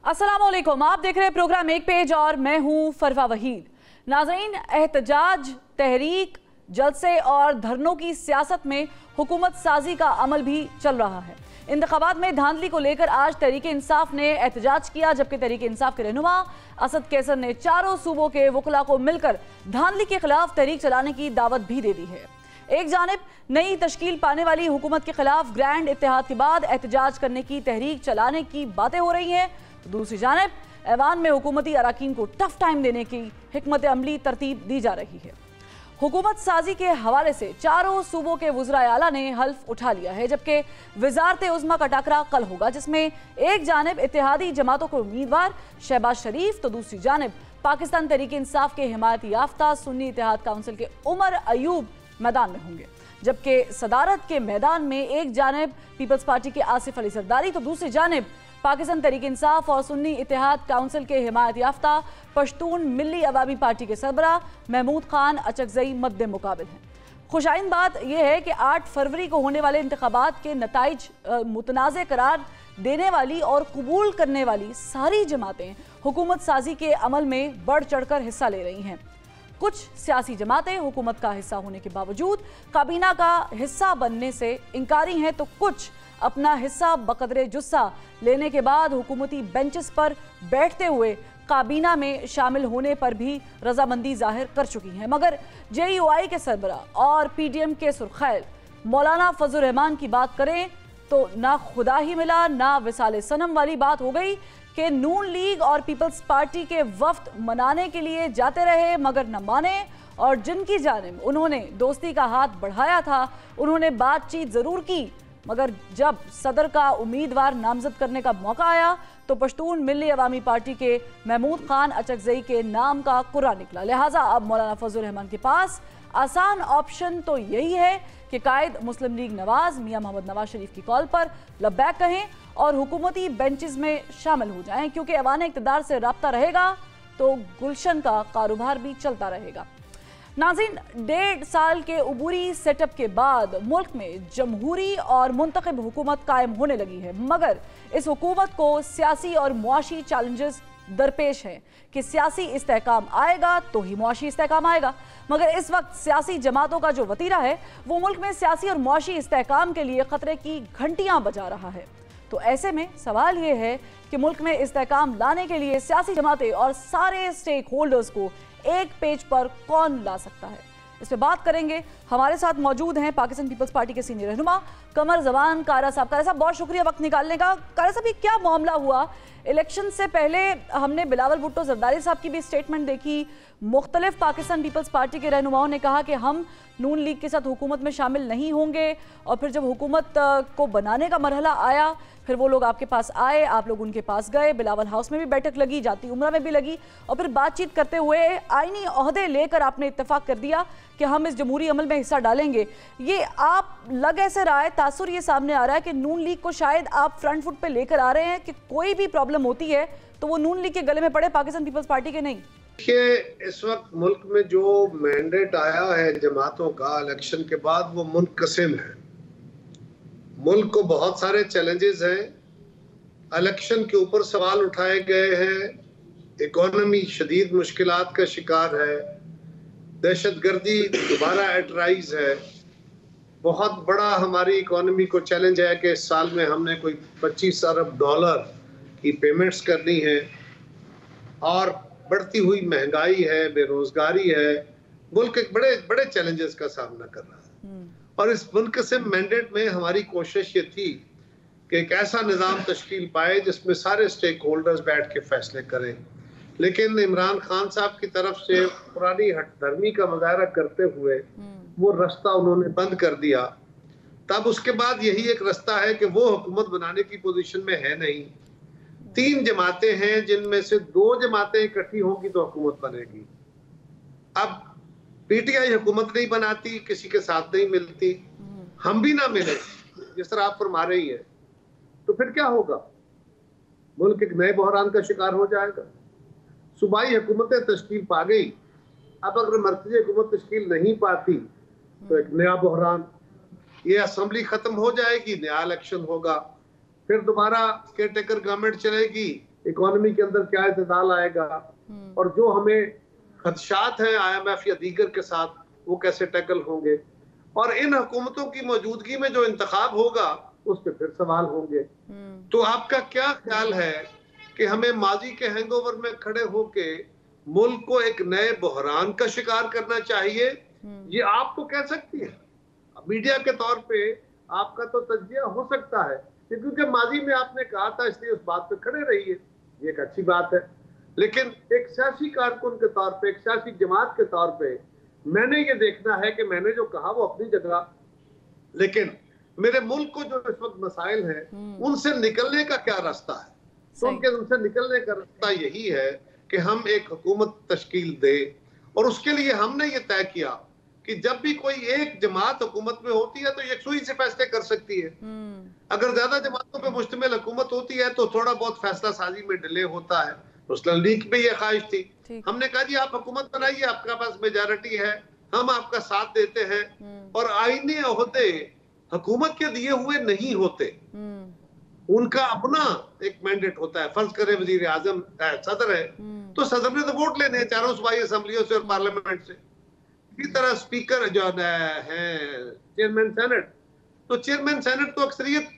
अस्सलामुअलैकुम, आप देख रहे हैं प्रोग्राम एक पेज और मैं हूं फरवा वहीद। नाज़रीन, एहतजाज, तहरीक, जलसे और धरनों की सियासत में हुकूमत साजी का अमल भी चल रहा है। इंतखाबात में धांधली को लेकर आज तहरीक इंसाफ ने एहतजाज किया, जबकि तहरीक इंसाफ के रहनुमा असद कैसर ने चारों सूबों के वकला को मिलकर धांधली के खिलाफ तहरीक चलाने की दावत भी दे दी है। एक जानिब नई तश्कील पाने वाली हुकूमत के खिलाफ ग्रैंड इत्तेहाद के बाद एहतजाज करने की, तहरीक चलाने की बातें हो रही हैं, तो दूसरी जानिब ऐवान में हुकूमती अराकीन को टफ टाइम देने की हिकमत अमली तरतीब दी जा रही है। हुकूमत साजी के हवाले से चारों सूबों के वज़राए आला ने हल्फ उठा लिया है, जबकि वज़ारत उज़्मा का टाकरा कल होगा, जिसमें एक जानिब इत्तेहादी जमातों के उम्मीदवार शहबाज शरीफ तो दूसरी जानिब पाकिस्तान तहरीक इंसाफ के हिमायत याफ्ता सुन्नी इत्तेहाद काउंसिल के उमर अयूब मैदान में होंगे। जबकि सदारत के मैदान में एक जानिब पीपल्स पार्टी के आसिफ अली जरदारी तो दूसरी जानिब पाकिस्तान तहरीक इंसाफ और सुन्नी इत्तेहाद काउंसिल के हिमायत याफ्ता पश्तून मिल्ली अवामी पार्टी के सरबराह महमूद खान अचकजई मद्दे मुकाबिल हैं। खुशाइन बात यह है कि 8 फरवरी को होने वाले इंतखाबात के नताइज मुतनाज़ करार देने वाली और कबूल करने वाली सारी जमातें हुकूमत साजी के अमल में बढ़ चढ़कर हिस्सा ले रही हैं। कुछ सियासी जमातें हुकूमत का हिस्सा होने के बावजूद काबीना का हिस्सा बनने से इनकारी हैं, तो कुछ अपना हिस्सा बकदरे जुस्सा लेने के बाद हुकूमती बेंचेस पर बैठते हुए काबीना में शामिल होने पर भी रजामंदी जाहिर कर चुकी हैं। मगर JUI के सरबराह और PDM के सुरखैल मौलाना फजल रहमान की बात करें तो ना खुदा ही मिला ना विसाले सनम वाली बात हो गई कि नून लीग और पीपल्स पार्टी के वफ्द मनाने के लिए जाते रहे मगर न माने, और जिनकी जानिब उन्होंने दोस्ती का हाथ बढ़ाया था उन्होंने बातचीत ज़रूर की, मगर जब सदर का उम्मीदवार नामजद करने का मौका आया तो पश्तून मिल्ली अवामी पार्टी के महमूद खान अचकजई के नाम का कुरा निकला। लिहाजा अब मौलाना फजल रहमान के पास आसान ऑप्शन तो यही है कि कायद मुस्लिम लीग नवाज मियां मोहम्मद नवाज शरीफ की कॉल पर लब्बैक कहें और हुकूमती बेंचेस में शामिल हो जाएं, क्योंकि ऐवान इक़्तिदार से राब्ता रहेगा तो गुलशन का कारोबार भी चलता रहेगा। नाज़रीन, 1.5 साल के उबूरी सेटअप के बाद मुल्क में जमहूरी और मुंतखब हुकूमत कायम होने लगी है, मगर इस हुकूमत को सियासी और मुआशी चैलेंजेस दरपेश हैं कि सियासी इस्तेहकाम आएगा तो ही मुआशी इस्तेहकाम आएगा। मगर इस वक्त सियासी जमातों का जो वतीरा है वो मुल्क में सियासी और मुआशी इस्तेहकाम के लिए खतरे की घंटियां बजा रहा है। तो ऐसे में सवाल ये है कि मुल्क में इस्तेहकाम लाने के लिए सियासी जमातें और सारे स्टेक होल्डर्स को एक पेज पर कौन ला सकता है, इस पर बात करेंगे। हमारे साथ मौजूद हैं पाकिस्तान पीपल्स पार्टी के सीनियर रहनुमा कमर जवान कारा साहब। कारा साहब, बहुत शुक्रिया वक्त निकालने का। कारा साहब, ये क्या मामला हुआ? इलेक्शन से पहले हमने बिलावल भुट्टो जरदारी साहब की भी स्टेटमेंट देखी, मुख्तलिफ पाकिस्तान पीपल्स पार्टी के रहनुमाओं ने कहा कि हम नून लीग के साथ हुकूमत में शामिल नहीं होंगे, और फिर जब हुकूमत को बनाने का मरहला आया फिर वो लोग आपके पास आए, आप लोग उनके पास गए, बिलावल हाउस में भी बैठक लगी, जाती उमरा में भी लगी, और फिर बातचीत करते हुए आईनी ओहदे लेकर आपने इत्तेफाक कर दिया कि हम इस जमहूरी अमल में हिस्सा डालेंगे। ये आप लग ऐसे रहा है, तासुर ये सामने आ रहा है कि नून लीग को शायद आप फ्रंट फुट पे लेकर आ रहे हैं कि कोई भी प्रॉब्लम होती है तो वो नून लीग के गले में पड़े, पाकिस्तान पीपल्स पार्टी के नहीं। देखिए, इस वक्त मुल्क में जो मैंडेट आया है जमातों का इलेक्शन के बाद वो मुनकसिम है। मुल्क को बहुत सारे चैलेंजेस हैं, इलेक्शन के ऊपर सवाल उठाए गए हैं, इकोनॉमी शदीद मुश्किलात का शिकार है, दहशतगर्दी दोबारा एट राइज है, बहुत बड़ा हमारी इकोनॉमी को चैलेंज है कि इस साल में हमने कोई 25 अरब डॉलर की पेमेंट्स करनी है, और बढ़ती हुई महंगाई है, बेरोजगारी है, मुल्क एक बड़े बड़े चैलेंजेस का सामना कर रहा है। और इस मुनकसिम मैंडेट में हमारी कोशिश ये थी कि एक ऐसा निज़ाम तश्कील पाए जिसमें सारे स्टेक होल्डर्स बैठ के फैसले करें, लेकिन इमरान खान साहब की तरफ से पुरानी हठधर्मी का मुजाहरा करते हुए वो रास्ता उन्होंने बंद कर दिया। तब उसके बाद यही एक रास्ता है कि वो हुकूमत बनाने की पोजीशन में है नहीं। 3 जमातें हैं जिनमें से 2 जमातें इकट्ठी होंगी तो हुकूमत बनेगी। अब PTI हुकूमत नहीं बनाती, किसी के साथ नहीं मिलती, हम भी ना मिले जिस तरह आप फरमा रही है, तो फिर क्या होगा? मुल्क एक नए बहरान का शिकार हो जाएगा। सूबाई हुकूमतें तश्कील पा गई, अब अगर मरकजी हुकूमत तश्कील नहीं पाती तो एक नया बहरान, ये असेंबली खत्म हो जाएगी, नया इलेक्शन होगा, फिर दोबारा केयरटेकर गवर्नमेंट चलेगी, इकोनॉमी के अंदर क्या इतदाल आएगा, और जो हमें खदशात हैं IMF या दीगर के साथ वो कैसे टैकल होंगे, और इन हुकूमतों की मौजूदगी में जो इंतखाब होगा उस पर फिर सवाल होंगे। तो आपका क्या ख्याल है कि हमें माजी के हैंगओवर में खड़े होके मुल्क को एक नए बहरान का शिकार करना चाहिए? ये आप तो कह सकती है, मीडिया के तौर पे आपका तो तज्जिया हो सकता है, क्योंकि माजी में आपने कहा था इसलिए उस बात पे खड़े रहिए, ये एक अच्छी बात है। लेकिन एक सियासी कारकुन के तौर पे, एक सियासी जमात के तौर पे मैंने ये देखना है कि मैंने जो कहा वो अपनी जगह, लेकिन मेरे मुल्क को जो इस वक्त मसाइल हैं उनसे निकलने का क्या रास्ता है? तो उनसे निकलने का रास्ता यही है कि हम एक हुकूमत तश्कील दे, और उसके लिए हमने ये तय किया कि जब भी कोई एक जमात हुकूमत में होती है तो यकसुई से फैसले कर सकती है। अगर ज्यादा जमातों पे मुश्तमिल हुकूमत होती है तो थोड़ा बहुत फैसला साजी में डिले होता है। मुस्लिम लीग पे ये ख्वाहिश थी, हमने कहा जी आप हुकूमत बनाइए, आपके पास मेजॉरिटी है, हम आपका साथ देते हैं, और आईनी ओहदे हुकूमत के दिए हुए नहीं होते, उनका अपना एक मैंडेट होता है। फर्ज करें वजीर आजम सदर है तो सदर ने तो वोट लेने हैं चारों सूबाई असम्बलियों से और पार्लियामेंट से। इसी तरह स्पीकर जो है चेयरमैन सेनेट, तो चेयरमैन सेनेट तो अक्सरियत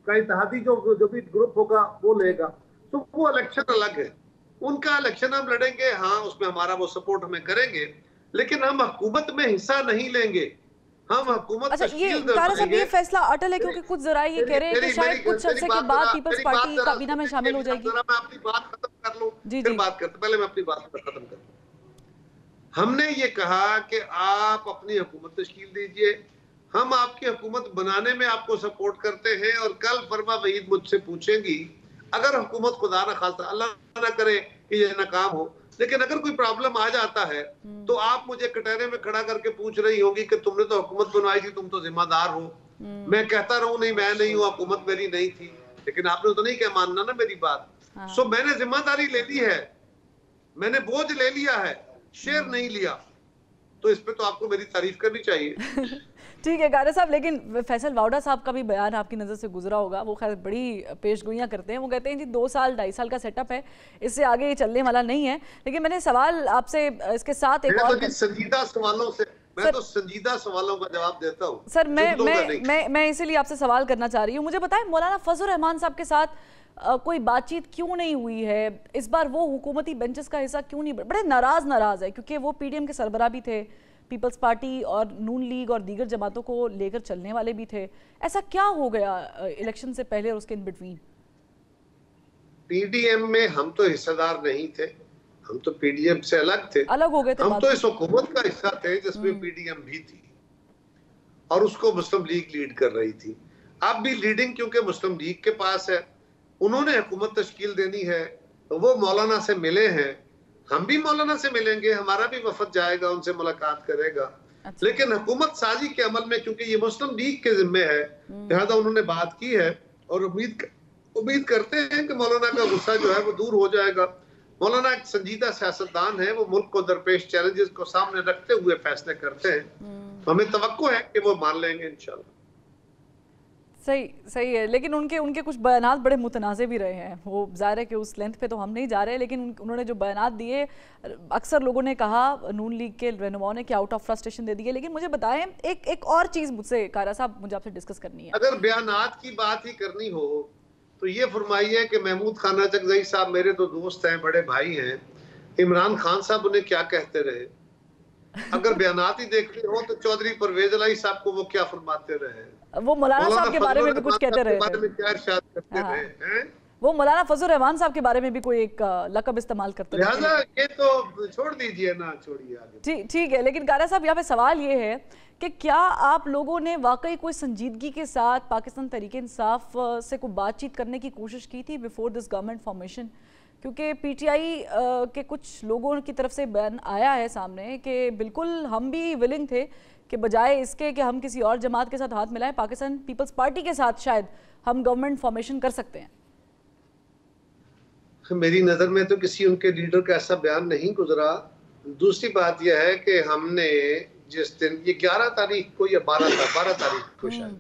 का इत्तेहादी जो भी ग्रुप होगा वो लेगा, तो वो इलेक्शन अलग है, उनका इलेक्शन हम लड़ेंगे, हाँ उसमें हमारा वो सपोर्ट हमें करेंगे, लेकिन हम हुकूमत में हिस्सा नहीं लेंगे, हम हुकूमत। अच्छा, ये फैसला अटल है क्योंकि कुछ जरा ये कह रहे हैं कि शायद कुछ अर्से के बाद पीपल्स पार्टी काबीना में शामिल हो जाएगी। मैं अपनी बात खत्म कर लूं, फिर बात करते, पहले मैं अपनी बात खत्म कर लूं। हमने ये कहा कि आप अपनी हुकूमत तश्कील दीजिए, हम आपकी हुकूमत बनाने में आपको सपोर्ट करते हैं, और कल फरमा वहीद मुझसे पूछेंगी अगर हुकूमत खुदा न खास्ता अल्लाह ना करे कि ये नाकाम हो, लेकिन अगर कोई प्रॉब्लम आ जाता है तो आप मुझे कटहरे में खड़ा करके पूछ रही होगी कि तुमने तो हुकूमत बनवाई थी, तुम तो जिम्मेदार हो। मैं कहता रहूं नहीं मैं नहीं हूं, हुकूमत मेरी नहीं थी, लेकिन आपने तो नहीं क्या मानना ना मेरी बात। सो मैंने जिम्मेदारी ले ली है, मैंने बोझ ले लिया है, शेयर नहीं लिया, तो इस पे तो आपको मेरी तारीफ करनी चाहिए। ठीक है कारा साहब, लेकिन फैसल वाउडा साहब का भी बयान आपकी नज़र से गुजरा होगा, वो खैर बड़ी पेशगोइयाँ करते हैं। वो कहते हैं जी 2 साल 2.5 साल का सेटअप है, इससे आगे ये चलने वाला नहीं है। लेकिन मैंने सवाल आपसे इसके साथ एक और संजीदा सवालों से मैं तो संजीदा सवालों का जवाब देता हूँ सर। मैं इसीलिए आपसे सवाल करना चाह रही हूँ, मुझे बताएं मौलाना फजल रहमान साहब के साथ कोई बातचीत क्यों नहीं हुई है इस बार? वो हुकूमती बेंचेस का हिस्सा क्यों नहीं? बड़े नाराज है क्योंकि वो PDM के सरबराह भी थे, पीपल्स पार्टी और नून लीग और दीगर जमातों को लेकर चलने वाले भी थे। ऐसा क्या हो गया इलेक्शन से पहले और उसके इन बिटवीन? PDM में हम तो हिस्सेदार नहीं थे, हम तो PDM से अलग थे, अलग हो गए थे। हम तो इस हुकूमत का हिस्सा थे जिसमें PDM भी थी और उसको मुस्लिम लीग लीड कर रही थी। अब भी लीडिंग क्योंकि मुस्लिम लीग के पास है, उन्होंने हुकूमत तश्कील देनी है, तो वो मौलाना से मिले हैं, हम भी मौलाना से मिलेंगे, हमारा भी वफद जाएगा, उनसे मुलाकात करेगा। अच्छा। लेकिन हुकूमत साजी के अमल में क्योंकि ये मुस्लिम लीग के जिम्मे है, लिहाजा उन्होंने बात की है और उम्मीद करते हैं कि मौलाना का गुस्सा जो है वो दूर हो जाएगा। मौलाना एक संजीदा सियासतदान है, वो मुल्क को दरपेश चैलेंजेस को सामने रखते हुए फैसले करते हैं, तो हमें तवक्को है कि वो मान लेंगे इंशाल्लाह। सही है, लेकिन उनके कुछ बयानात बड़े मुतनाज़े भी रहे हैं। वो ज़ाहिर है कि उस लेंथ पे तो हम नहीं जा रहे, लेकिन उन्होंने जो बयानात दिए, अक्सर लोगों ने कहा नून लीग के रहनुमाओं ने कि आउट ऑफ फ्रस्ट्रेशन दे दिए। लेकिन मुझे बताएं एक और चीज़ मुझसे कारा साहब मुझे आपसे डिस्कस करनी है। अगर बयानात की बात ही करनी हो तो ये फरमाइए कि महमूद खान चकजई साहब मेरे तो दोस्त हैं, बड़े भाई हैं, इमरान खान साहब उन्हें क्या कहते रहे? अगर बयानात ही देखते हो तो चौधरी परवेज इलाही साहब को वो क्या फरमाते रहे? वो मौलाना साहब के बारे में भी कुछ कहते रहे थे। वो मौलाना फजल रहमान साहब के बारे में भी कोई एक लक़ब इस्तेमाल करते थे। लिहाजा ये तो छोड़ दीजिए ना, छोड़िए आगे। ठीक है, लेकिन कारा साहब यहाँ पे सवाल ये है कि क्या आप लोगों ने वाकई कोई संजीदगी के साथ पाकिस्तान तहरीक इंसाफ से कोई बातचीत करने की कोशिश की थी बिफोर दिस गवर्नमेंट फॉर्मेशन? क्योंकि PTI के कुछ लोगों की तरफ से बयान आया है सामने कि बिल्कुल हम भी विलिंग थे कि बजाय इसके कि हम किसी और जमात के साथ हाथ मिलाएं, पाकिस्तान पीपल्स पार्टी के साथ शायद हम गवर्नमेंट फॉर्मेशन कर सकते हैं। मेरी नज़र में तो किसी उनके लीडर का ऐसा बयान नहीं गुजरा। दूसरी बात यह है कि हमने जिस दिन ये 11 तारीख को या 12 तारीख को शायद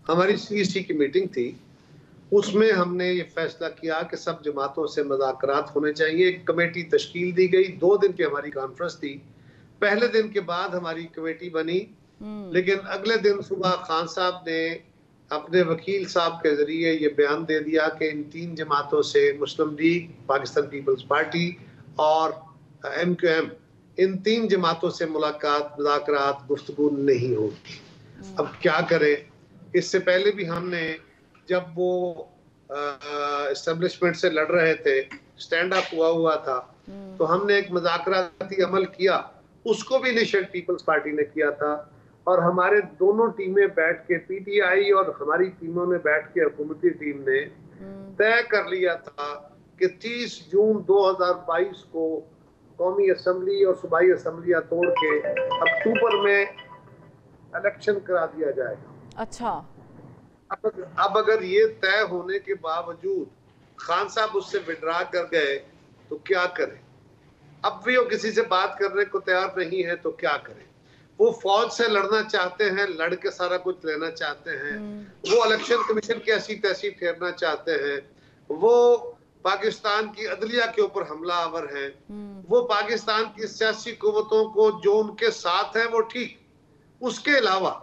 हमारी CEC की मीटिंग थी, उसमें हमने ये फैसला किया कि सब जमातों से मुज़ाकरात होने चाहिए। एक कमेटी तश्कील दी गई, 2 दिन की हमारी कॉन्फ्रेंस थी। पहले दिन के बाद हमारी कमेटी बनी, लेकिन अगले दिन सुबह खान साहब ने अपने वकील साहब के जरिए ये बयान दे दिया कि इन 3 जमातों से, मुस्लिम लीग, पाकिस्तान पीपल्स पार्टी और MQM, इन 3 जमातों से मुलाकात, मुज़ाकरात, गुफ्तगू नहीं होगी। अब क्या करें? इससे पहले भी हमने, जब वो एस्टेब्लिशमेंट से लड़ रहे थे, स्टैंड अप हुआ था, तो हमने एक मुज़ाकराती अमल किया, उसको भी इनिशिएट पीपल्स पार्टी ने किया था। और हमारे दोनों टीमें बैठ के, PTI और हमारी टीमों ने बैठ के, हुकूमती टीम ने तय कर लिया था कि 30 जून 2022 को कौमी असम्बली और सूबाई असम्बलियां तोड़ के अक्टूबर में इलेक्शन करा दिया जाएगा। अच्छा। अब अगर ये तय होने के बावजूद खान साहब उससे विड्रा कर गए तो क्या करें? अब भी वो किसी से बात करने को तैयार नहीं है तो क्या करें? वो फौज से लड़ना चाहते हैं, लड़ के सारा कुछ लेना चाहते हैं, वो इलेक्शन कमीशन की ऐसी तैसी फेरना चाहते हैं, वो पाकिस्तान की अदलिया के ऊपर हमलावर हैं, वो पाकिस्तान की सियासी कुव्वतों को जो उनके साथ हैं वो ठीक, उसके अलावा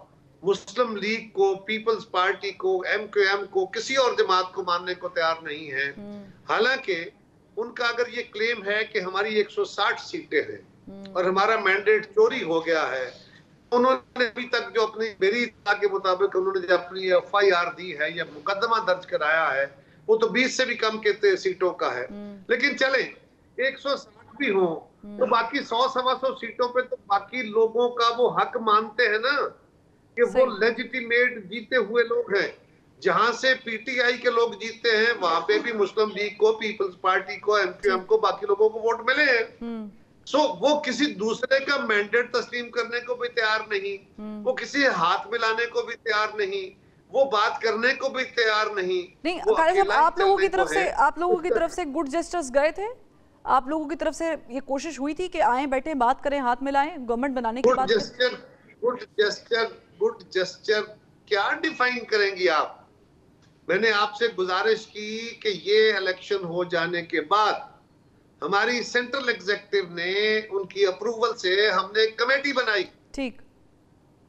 मुस्लिम लीग को, पीपल्स पार्टी को, MQM को, किसी और जमात को मानने को तैयार नहीं है। हालांकि उनका अगर ये क्लेम है कि हमारी 160 सीटें हैं और हमारा मैंडेट चोरी हो गया है, उन्होंने अभी तक जो अपनी, मेरी इत्तला के मुताबिक उन्होंने जो अपनी FIR दी है या मुकदमा दर्ज कराया है, वो तो 20 से भी कम के सीटों का है। लेकिन चले 160 भी हो तो बाकी 100-125 सीटों पे तो बाकी लोगों का वो हक मानते हैं ना कि वो लेजिटिमेट जीते हुए लोग हैं। जहां से PTI के लोग जीते हैं वहां पे भी मुस्लिम लीग को, पीपल्स पार्टी को, MQM को, बाकी लोगों को वोट मिले हैं। सो वो किसी दूसरे का मैंडेट तस्लीम करने को भी तैयार नहीं, वो किसी हाथ मिलाने को भी तैयार नहीं, वो बात करने को भी तैयार नहीं। कारी साहब, आप लोगों की तरफ से गुड जेस्चर्स गए थे? आप लोगों की तरफ से ये कोशिश हुई थी कि आए, बैठे, बात करें, हाथ मिलाएं, गवर्नमेंट बनाने की बात करें? गुड जेस्चर क्या डिफाइन करेंगी आप? मैंने आपसे गुजारिश की कि ये इलेक्शन हो जाने के बाद हमारी सेंट्रल एग्जीक्यूटिव ने, उनकी अप्रूवल से हमने एक कमेटी बनाई, ठीक,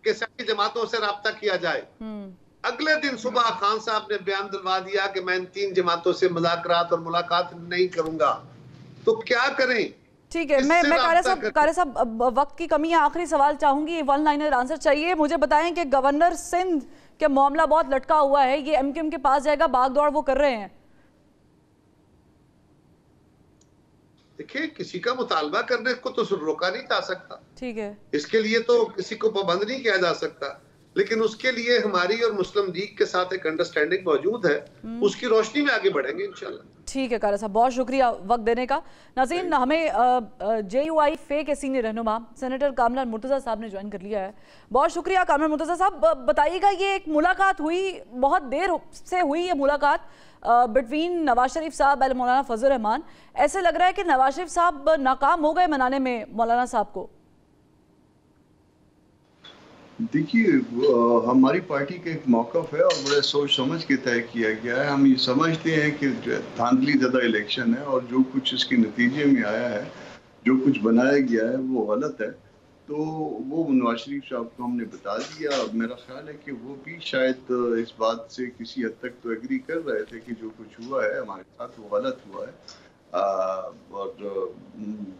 कि सभी जमातों से राब्ता किया जाए। अगले दिन सुबह खान साहब ने बयान दिलवा दिया कि मैं इन 3 जमातों से मुज़ाकरात और मुलाकात नहीं करूंगा। तो क्या करें? ठीक है, मैं कारी साहब वक्त की कमी है, आखिरी सवाल चाहूंगी, 1 लाइनर आंसर चाहिए। मुझे बताएं कि गवर्नर सिंध के मामला बहुत लटका हुआ है, ये MQM के पास जाएगा, भाग दौड़ वो कर रहे हैं। देखिए, किसी का मुतालबा करने को तो रोका नहीं जा सकता, ठीक है, इसके लिए तो किसी को पाबंद नहीं किया जा सकता, लेकिन उसके लिए हमारी और मुस्लिम लीग के साथ एक अंडरस्टैंडिंग मौजूद है, उसकी रोशनी में आगे बढ़ेंगे इंशाल्लाह। ठीक है कारी साहब, बहुत शुक्रिया वक्त देने का। नाज़रीन, हमें JUI फे के सीनियर रहनुमा सेनेटर कामरान मुर्तज़ा साहब ने ज्वाइन कर लिया है। बहुत शुक्रिया कामरान मुर्तज़ा साहब। बताइएगा, ये एक मुलाकात हुई, बहुत देर से हुई ये मुलाकात बिटवीन नवाज शरीफ साहब और मौलाना फजल रहमान। ऐसे लग रहा है कि नवाज शरीफ साहब नाकाम हो गए मनाने में मौलाना साहब को। देखिए, हमारी पार्टी का एक मौक़िफ़ है और बड़े सोच समझ के तय किया गया है। हम ये समझते हैं कि धांधली ज़्यादा इलेक्शन है और जो कुछ इसके नतीजे में आया है, जो कुछ बनाया गया है वो गलत है। तो वो नवाज शरीफ साहब को हमने बता दिया। मेरा ख्याल है कि वो भी शायद इस बात से किसी हद तक तो एग्री कर रहे थे कि जो कुछ हुआ है हमारे साथ वो गलत हुआ है, और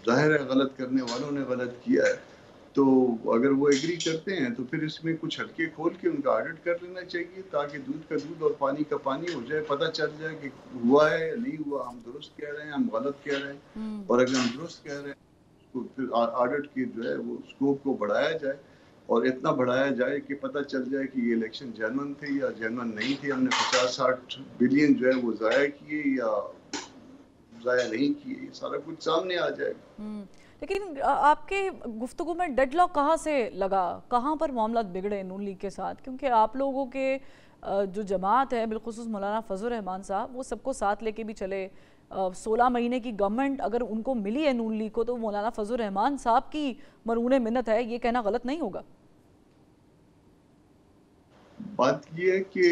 जाहिर है गलत करने वालों ने गलत किया है। तो अगर वो एग्री करते हैं तो फिर इसमें कुछ हल्के खोल के उनका ऑडिट कर लेना चाहिए, ताकि दूध का दूध और पानी का पानी हो जाए, पता चल जाए कि हुआ है या नहीं हुआ, हम दुरुस्त कह रहे हैं, हम गलत कह रहे हैं। और अगर हम दुरुस्त कह रहे हैं तो फिर ऑडिट की जो है वो स्कोप को बढ़ाया जाए, और इतना बढ़ाया जाए कि पता चल जाए कि ये इलेक्शन जेन्युइन थे या जेन्युइन नहीं थे, हमने 50-60 बिलियन जो है वो ज़ाया किए या ज़ाया नहीं किए, सारा कुछ सामने आ जाएगा। लेकिन आपके गुफ्तगू में डेडलॉक कहाँ से लगा, कहाँ पर मामला बिगड़े नून लीग के साथ? क्योंकि आप लोगों के जो जमात है, बिलखुसूस मौलाना फजल रहमान साहब, वो सबको साथ लेके भी चले। 16 महीने की गवर्नमेंट अगर उनको मिली है नून लीग को, तो मौलाना फजल रहमान साहब की मरूने मिन्नत है, ये कहना गलत नहीं होगा। बात ये है कि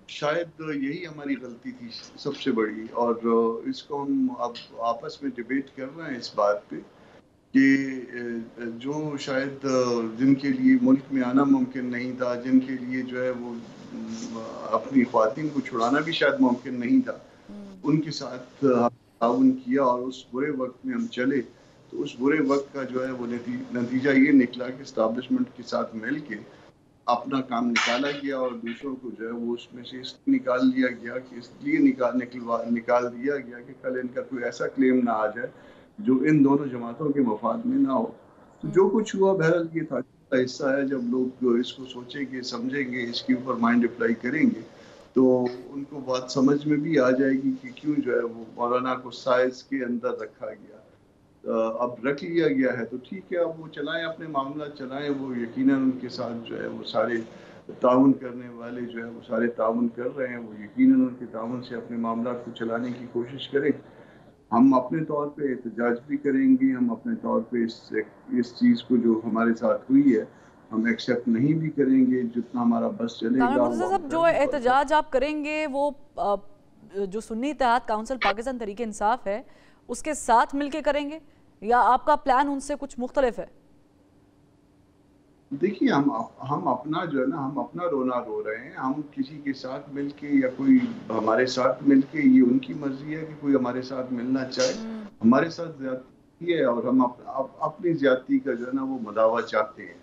शायद यही हमारी गलती थी सबसे बड़ी, और इसको हम अब आपस में डिबेट कर रहे हैं इस बात पे कि जो शायद जिनके लिए मुल्क में आना मुमकिन नहीं था, जिनके लिए जो है वो अपनी ख्वातीन को छुड़ाना भी शायद मुमकिन नहीं था, उनके साथ ताउन किया और उस बुरे वक्त में हम चले, तो उस बुरे वक्त का जो है वो नतीजा ये निकला कि इस्टेब्लिशमेंट के साथ मिल के अपना काम निकाला गया और दूसरों को जो है वो उसमें से निकाल दिया गया कि इसलिए निकाल दिया गया कि कल इनका कोई ऐसा क्लेम ना आ जाए जो इन दोनों जमातों के मफाद में ना हो। तो जो कुछ हुआ बहरहाल ये था का हिस्सा है। जब लोग इसको सोचेंगे, समझेंगे, इसके ऊपर माइंड अप्लाई करेंगे तो उनको बात समझ में भी आ जाएगी कि क्यों जो है वो मौलाना को साइज के अंदर रखा गया। अब रख लिया गया है तो ठीक है, अब वो चलाएं, अपने मामला चलाएं। वो यकीनन उनके साथ जो है वो सारे ताउन करने वाले जो है वो सारे ताउन कर रहे हैं, वो यकीनन उनके ताउन से अपने मामला को चलाने की कोशिश करें। हम अपने तौर पे एहतजाज भी करेंगे, हम अपने तौर पे इस चीज़ को जो हमारे साथ हुई है हम एक्सेप्ट नहीं भी करेंगे, जितना हमारा बस चलेगा। सब जो एहतजाज आप करेंगे वो जो सुन्नी इत्तेहाद काउंसिल पाकिस्तान तहरीक इंसाफ है उसके साथ मिलके करेंगे या आपका प्लान उनसे कुछ मुख्तलिफ है? देखिए, हम अपना जो है ना, हम अपना रोना रो रहे हैं। हम किसी के साथ मिलके या कोई हमारे साथ मिलके, ये उनकी मर्जी है कि कोई हमारे साथ मिलना चाहे। हमारे साथ ज्यादती है और हम अपनी ज्यादती का जो है ना वो मदावा चाहते हैं।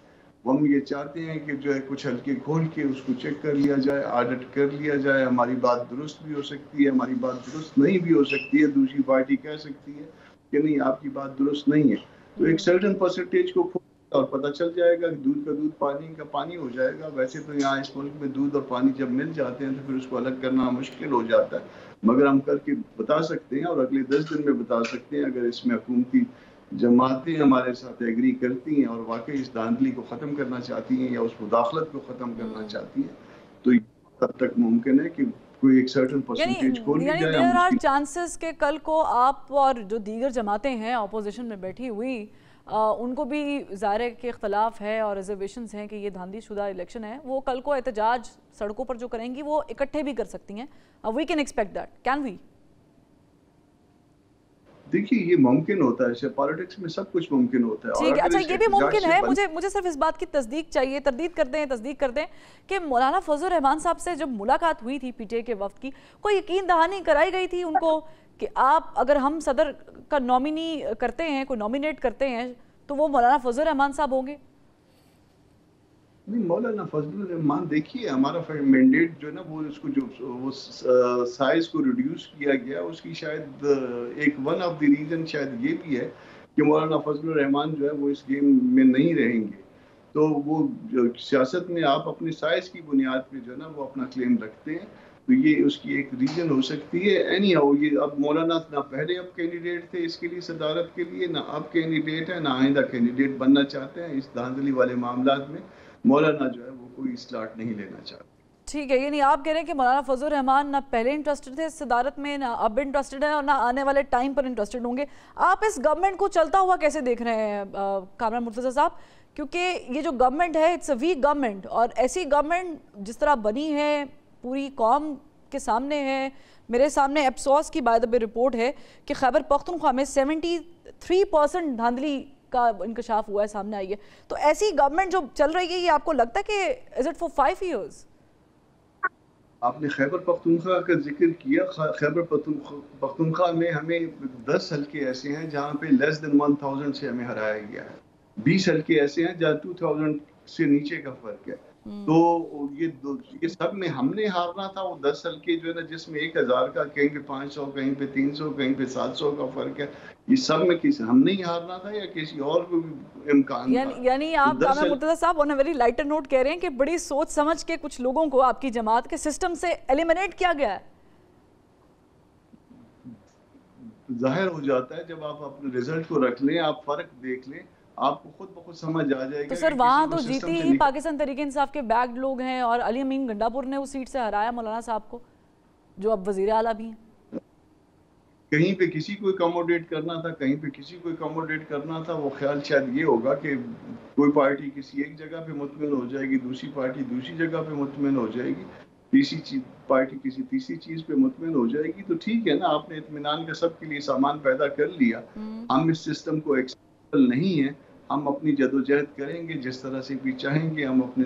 हम ये चाहते हैं कि जो है कुछ हल्के खोल के उसको चेक कर लिया जाए, ऑडिट कर लिया जाए। हमारी बात दुरुस्त भी हो सकती है, हमारी बात दुरुस्त नहीं भी हो सकती है। दूसरी पार्टी कह सकती है कि नहीं, आपकी बात दुरुस्त नहीं है। तो एक सर्टेन परसेंटेज को और पता चल जाएगा कि दूध का दूध, पानी का पानी हो जाएगा। वैसे तो यहाँ इस मुल्क में दूध और पानी जब मिल जाते हैं तो फिर उसको अलग करना मुश्किल हो जाता है, मगर हम करके बता सकते हैं और अगले 10 दिन में बता सकते हैं। अगर इसमें हुकूमती जमातें हमारे साथ एग्री करती हैं और वाकई इस धांधली को ख़त्म करना चाहती हैं या उस मुदाखलत को ख़त्म करना चाहती हैं, तो तब तक मुमकिन है कि कोई एक सर्टेन परसेंटेज खोल ली जाए। देयर आर चांसेस के कल को आप और जो दीगर जमातें हैं ऑपोजिशन में बैठी हुई उनको भी ज़ाहिर के इख्तलाफ है और रिजर्वेशंस हैं कि ये धांधली शुदा इलेक्शन है, वो कल को एहतजाज सड़कों पर जो करेंगी वो इकट्ठे भी कर सकती हैं। We can expect that, can we? देखिए, ये मुमकिन होता है, पॉलिटिक्स में सब कुछ मुमकिन होता है। ठीक है, अच्छा ये भी मुमकिन है। मुझे सिर्फ इस बात की तस्दीक चाहिए, तस्दीक कर दें कि मौलाना फजल रहमान साहब से जब मुलाकात हुई थी पीटीआई के वफ्द की, कोई यकीन दहानी कराई गई थी उनको कि आप अगर हम सदर का नॉमिनी करते हैं, कोई नॉमिनेट करते हैं तो वो मौलाना फजल रहमान साहब होंगे? नहीं, मौलाना फजल रहमान, देखिए हमारा मैंडेट जो है ना वो उसको जो वो साइज को रिड्यूस किया गया, उसकी शायद एक वन ऑफ द रीजन शायद ये भी है कि मौलाना फजल रहमान जो है वो इस गेम में नहीं रहेंगे। तो वो सियासत में आप अपने साइज की बुनियाद पे जो है ना वो अपना क्लेम रखते हैं, तो ये उसकी एक रीजन हो सकती है। एनी हाउ, ये अब मौलाना ना पहले अब कैंडिडेट थे इसके लिए, सदारत के लिए, ना अब कैंडिडेट है, ना आइंदा कैंडिडेट बनना चाहते हैं। इस धांधली वाले मामला में मौलाना जो है वो कोई स्लॉट नहीं लेना चाहते। ठीक है, यानी आप कह रहे हैं कि मौलाना फजल रहमान ना पहले इंटरेस्टेड थे सदारत में, ना अब इंटरेस्टेड है और ना आने वाले टाइम पर इंटरेस्टेड होंगे। आप इस गवर्नमेंट को चलता हुआ कैसे देख रहे हैं कामरान मुर्तज़ा साहब? क्योंकि ये जो गवर्नमेंट है इट्स अ वीक गवर्नमेंट, और ऐसी गवर्नमेंट जिस तरह बनी है पूरी कौम के सामने है। मेरे सामने एप्सोस की बाय द वे रिपोर्ट है कि खैबर पख्तूनख्वा में 73% धांधली का इंकशाफ हुआ है, सामने आई है। तो ऐसी गवर्नमेंट जो चल रही है, ये आपको लगता है कि इज इट फॉर 5 years? आपने खैबर पख्तूनख्वा का जिक्र किया। खैबर पख्तूनख्वा में हमें 10 हल्के ऐसे हैं जहाँ पे लेस देन 1000 से हमें हराया गया है। 20 हल्के ऐसे हैं जहाँ 2000 से नीचे का फर्क है। तो ये सब में हमने हारना था। वो 10 हल्के जो है ना, जिसमें 1000 का, कहीं पे 500, कहीं पे 300, कहीं पे 700 का फर्क है, ये सब में किसी हमने ही हारना था या किसी और को भी इम्कान था? यानी आप कामरान मुर्तज़ा साहब on a very lighter note कह रहे हैं कि बड़ी सोच समझ के कुछ लोगों को आपकी जमात के सिस्टम से एलिमिनेट किया गया है। जाहिर हो जाता है जब आप अपने रिजल्ट को रख लें, आप फर्क देख लें, आपको खुद ब खुद समझ आ जाएगा। तो सर वहाँ तो जीती ही पाकिस्तान तहरीक इंसाफ के बैक्ड लोग हैं, और अली अमीन गंडापुर ने उस सीट से हराया मौलाना साहब को, जो अब वजीर आला भी हैं। कहीं पे किसी को अकोमोडेट करना था, कहीं पे किसी को अकोमोडेट करना था। वो ख्याल शायद ये होगा कि कोई पार्टी किसी एक जगह पे मुतमिन हो जाएगी, दूसरी पार्टी दूसरी जगह पे मुतमिन हो जाएगी। पार्टी किसी तीसरी चीज पे मुतमिन हो जाएगी तो ठीक है ना, आपने इत्मीनान का सबके लिए सामान पैदा कर लिया। हम इस सिस्टम को एक्सेप्टेबल नहीं है, हम अपनी जदोजहद करेंगे जिस तरह से भी चाहेंगे, हम अपने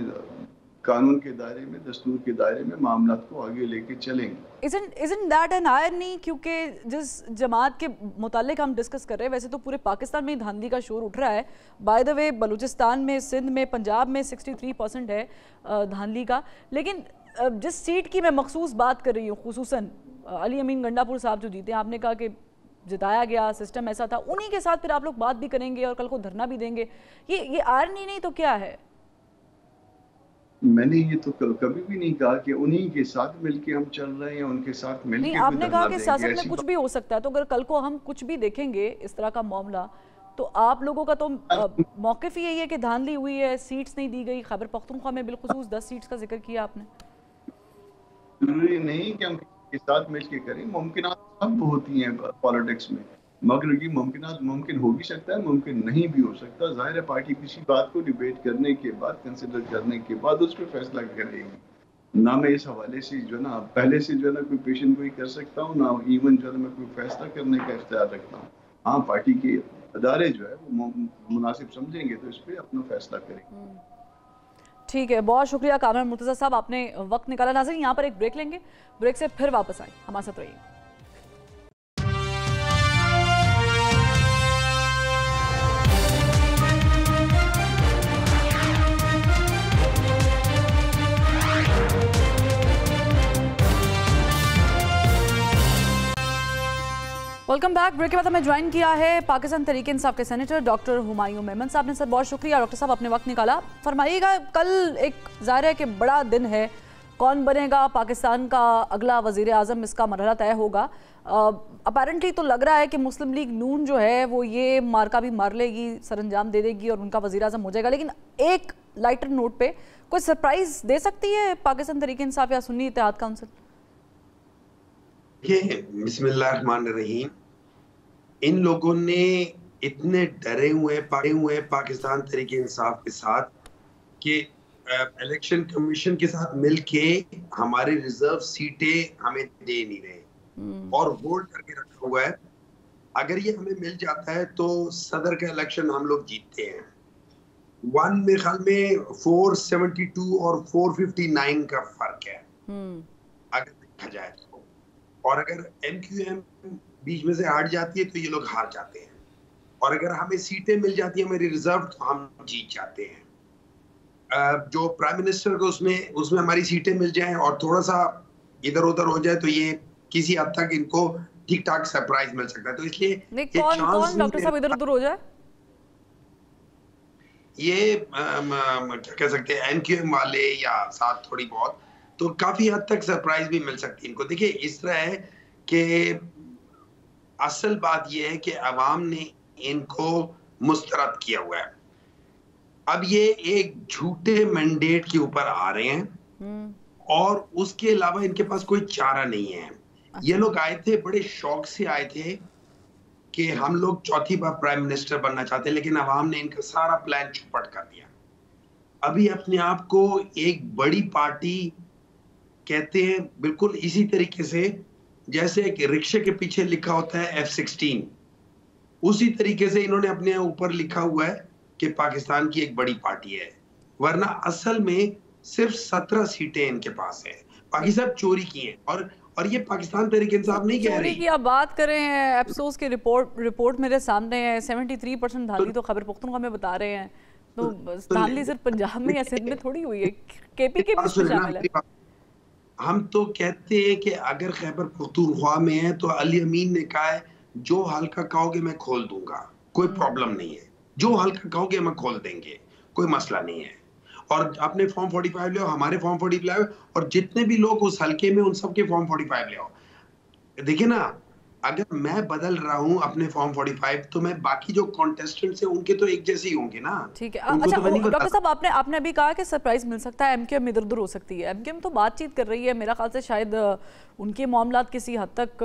कानून के दायरे में, दस्तूर के दायरे में मामलात को आगे लेके चलेंगे। Isn't that an irony? क्योंकि जिस जमात के मुतालिक हम डिस्कस कर रहे हैं, वैसे तो पूरे पाकिस्तान में ही धांधली का शोर उठ रहा है। बाय द वे बलूचिस्तान में, सिंध में, पंजाब में 63% है धांधली का। लेकिन जिस सीट की मैं मखसूस बात कर रही हूँ, खुसूसन अली अमीन गंडापुर साहब जो जीते, आपने कहा कि जिताया गया, सिस्टम ऐसा था, उन्हीं के साथ फिर आप लोग बात भी करेंगे और कल को धरना भी देंगे। ये आयरनी नहीं तो क्या है? मैंने ये तो कभी भी नहीं कहा कि उन्हीं के साथ मिलके हम चल रहे हैं, उनके साथ मिलके नहीं, आपने कहा कि सियासत में कुछ भी हो सकता है। तो अगर कल को हम कुछ भी देखेंगे इस तरह का मामला, तो आप लोगों का तो मौक़िफ़ ही यही है कि धांधली हुई है, सीट्स नहीं दी गई। खैबर पख्तूनख्वा में बिलखुसूस 10 सीट्स का जिक्र किया आपने। जरूरी नहीं कि हम के साथ मिलके करें, मुमकिनात सब होती हैं पॉलिटिक्स में, मगर ये मुमकिनात मुमकिन हो भी सकता है, मुमकिन नहीं भी हो सकता। जाहिर है पार्टी किसी बात को डिबेट करने के बाद, कंसिडर करने के बाद उस पर फैसला करेगी। ना मैं इस हवाले से जो ना पहले से जो ना कोई पेशन गोई कर सकता हूँ, ना इवन जो मैं कोई फैसला करने का इख्तियार रखता हूँ। हाँ, पार्टी के अदारे जो है वो मुनासिब समझेंगे तो इस पर अपना फैसला करेंगे। ठीक है, बहुत शुक्रिया कामरान मुर्तज़ा साहब, आपने वक्त निकाला। नाज़रीन, यहाँ पर एक ब्रेक लेंगे, ब्रेक से फिर वापस आए, हमारे साथ रहिए। Welcome back. ब्रेक के बाद हमें ज्वाइन किया है पाकिस्तान तहरीक इंसाफ के सेनेटर डॉक्टर हुमायूं मेमन साहब ने। सर, बहुत शुक्रिया डॉक्टर साहब, आपने वक्त निकाला। फरमाइएगा, कल एक ज़ाहिर है कि बड़ा दिन है, कौन बनेगा पाकिस्तान का अगला वज़ीर आज़म, इसका मरहला तय होगा। अपेरेंटली तो लग रहा है कि मुस्लिम लीग नून जो है वो ये मार्का भी मार लेगी, सरंजाम दे देगी और उनका वज़ीर आज़म हो जाएगा। लेकिन एक लाइटर नोट पे कोई सरप्राइज़ दे सकती है पाकिस्तान तहरीक इंसाफ या सुन्नी इत्तेहाद काउंसिल? बिस्मिल्लाहिर्रहमानिर्रहीम, इन लोगों ने इतने डरे हुए पाकिस्तान तहरीक इंसाफ के साथ कि इलेक्शन कमीशन के साथ मिलके हमारी रिजर्व सीटें हमें दे नहीं रहे और होल्ड करके रखा हुआ है। अगर ये हमें मिल जाता है तो सदर का इलेक्शन हम लोग जीतते हैं। वन में ख्याल में 472 और 459 का फर्क है अगर देखा जाए तो, और अगर MQM बीच में से हट जाती है तो ये लोग हार जाते हैं, और अगर हमें सीटें मिल जाती है मेरी रिजर्व तो हम जीत जाते हैं। जो प्राइम मिनिस्टर को उसमें हमारी सीटें मिल जाएं और थोड़ा सा इधर उधर हो जाए तो ये किसी हद तक इनको ठीक ठाक सरप्राइज मिल सकता है। तो इसलिए कौन डॉक्टर साहब इधर उधर हो जाए, ये क्या कह सकते हैं, MQM वाले या साथ थोड़ी बहुत, तो काफी हद तक सरप्राइज भी मिल सकती है इनको। देखिए, इस तरह है कि असल बात यह है कि अवाम ने इनको मुस्तरद किया हुआ है। अब ये एक झूठे मैंडेट के ऊपर आ रहे हैं और उसके अलावा इनके पास कोई चारा नहीं है। ये लोग आए थे, बड़े शौक से आए थे कि हम लोग चौथी बार प्राइम मिनिस्टर बनना चाहते हैं, लेकिन अवाम ने इनका सारा प्लान चौपट कर दिया। अभी अपने आप को एक बड़ी पार्टी कहते हैं, बिल्कुल इसी तरीके से जैसे एक रिक्शे के पीछे लिखा होता है F16, उसी तरीके से इन्होंने अपने ऊपर लिखा हुआ है कि पाकिस्तान की एक बड़ी पार्टी है, वरना असल में सिर्फ 17 सीटें इनके पास है। बाकी सब चोरी की हैं। और ये पाकिस्तान तहरीक इंसाफ नहीं कह रही। चोरी की आप बात करें हैं, अफसोस की रिपोर्ट मेरे सामने है, 73% धांधली तो खैबर पख्तूनख्वा में बता रहे हैं। तो धांधली सिर्फ पंजाब में या सिंध में थोड़ी हुई है, KP के भी शामिल है। हम तो कहते हैं कि अगर खैबर पख्तूनख्वा में है तो अली अमीन ने कहा है जो हल्का कहोगे मैं खोल दूंगा, कोई प्रॉब्लम नहीं है, जो हल्का कहोगे मैं खोल देंगे, कोई मसला नहीं है। और अपने फॉर्म 45 ले आओ, हमारे फॉर्म 45 ले आओ, और जितने भी लोग उस हल्के में उन सबके फॉर्म 45 ले आओ। देखिए ना, अगर मैं बदल रहा हूं अपने फॉर्म 45 तो मैं बाकी जो कॉन्टेस्टेंट्स हैं उनके तो एक जैसे ही होंगे ना। ठीक है। अच्छा डॉक्टर साहब, आपने अभी कहा कि सरप्राइज मिल सकता है, MQM इधर उधर हो सकती है। MQM तो बातचीत कर रही है, मेरा ख्याल से शायद उनके मामलात किसी हद तक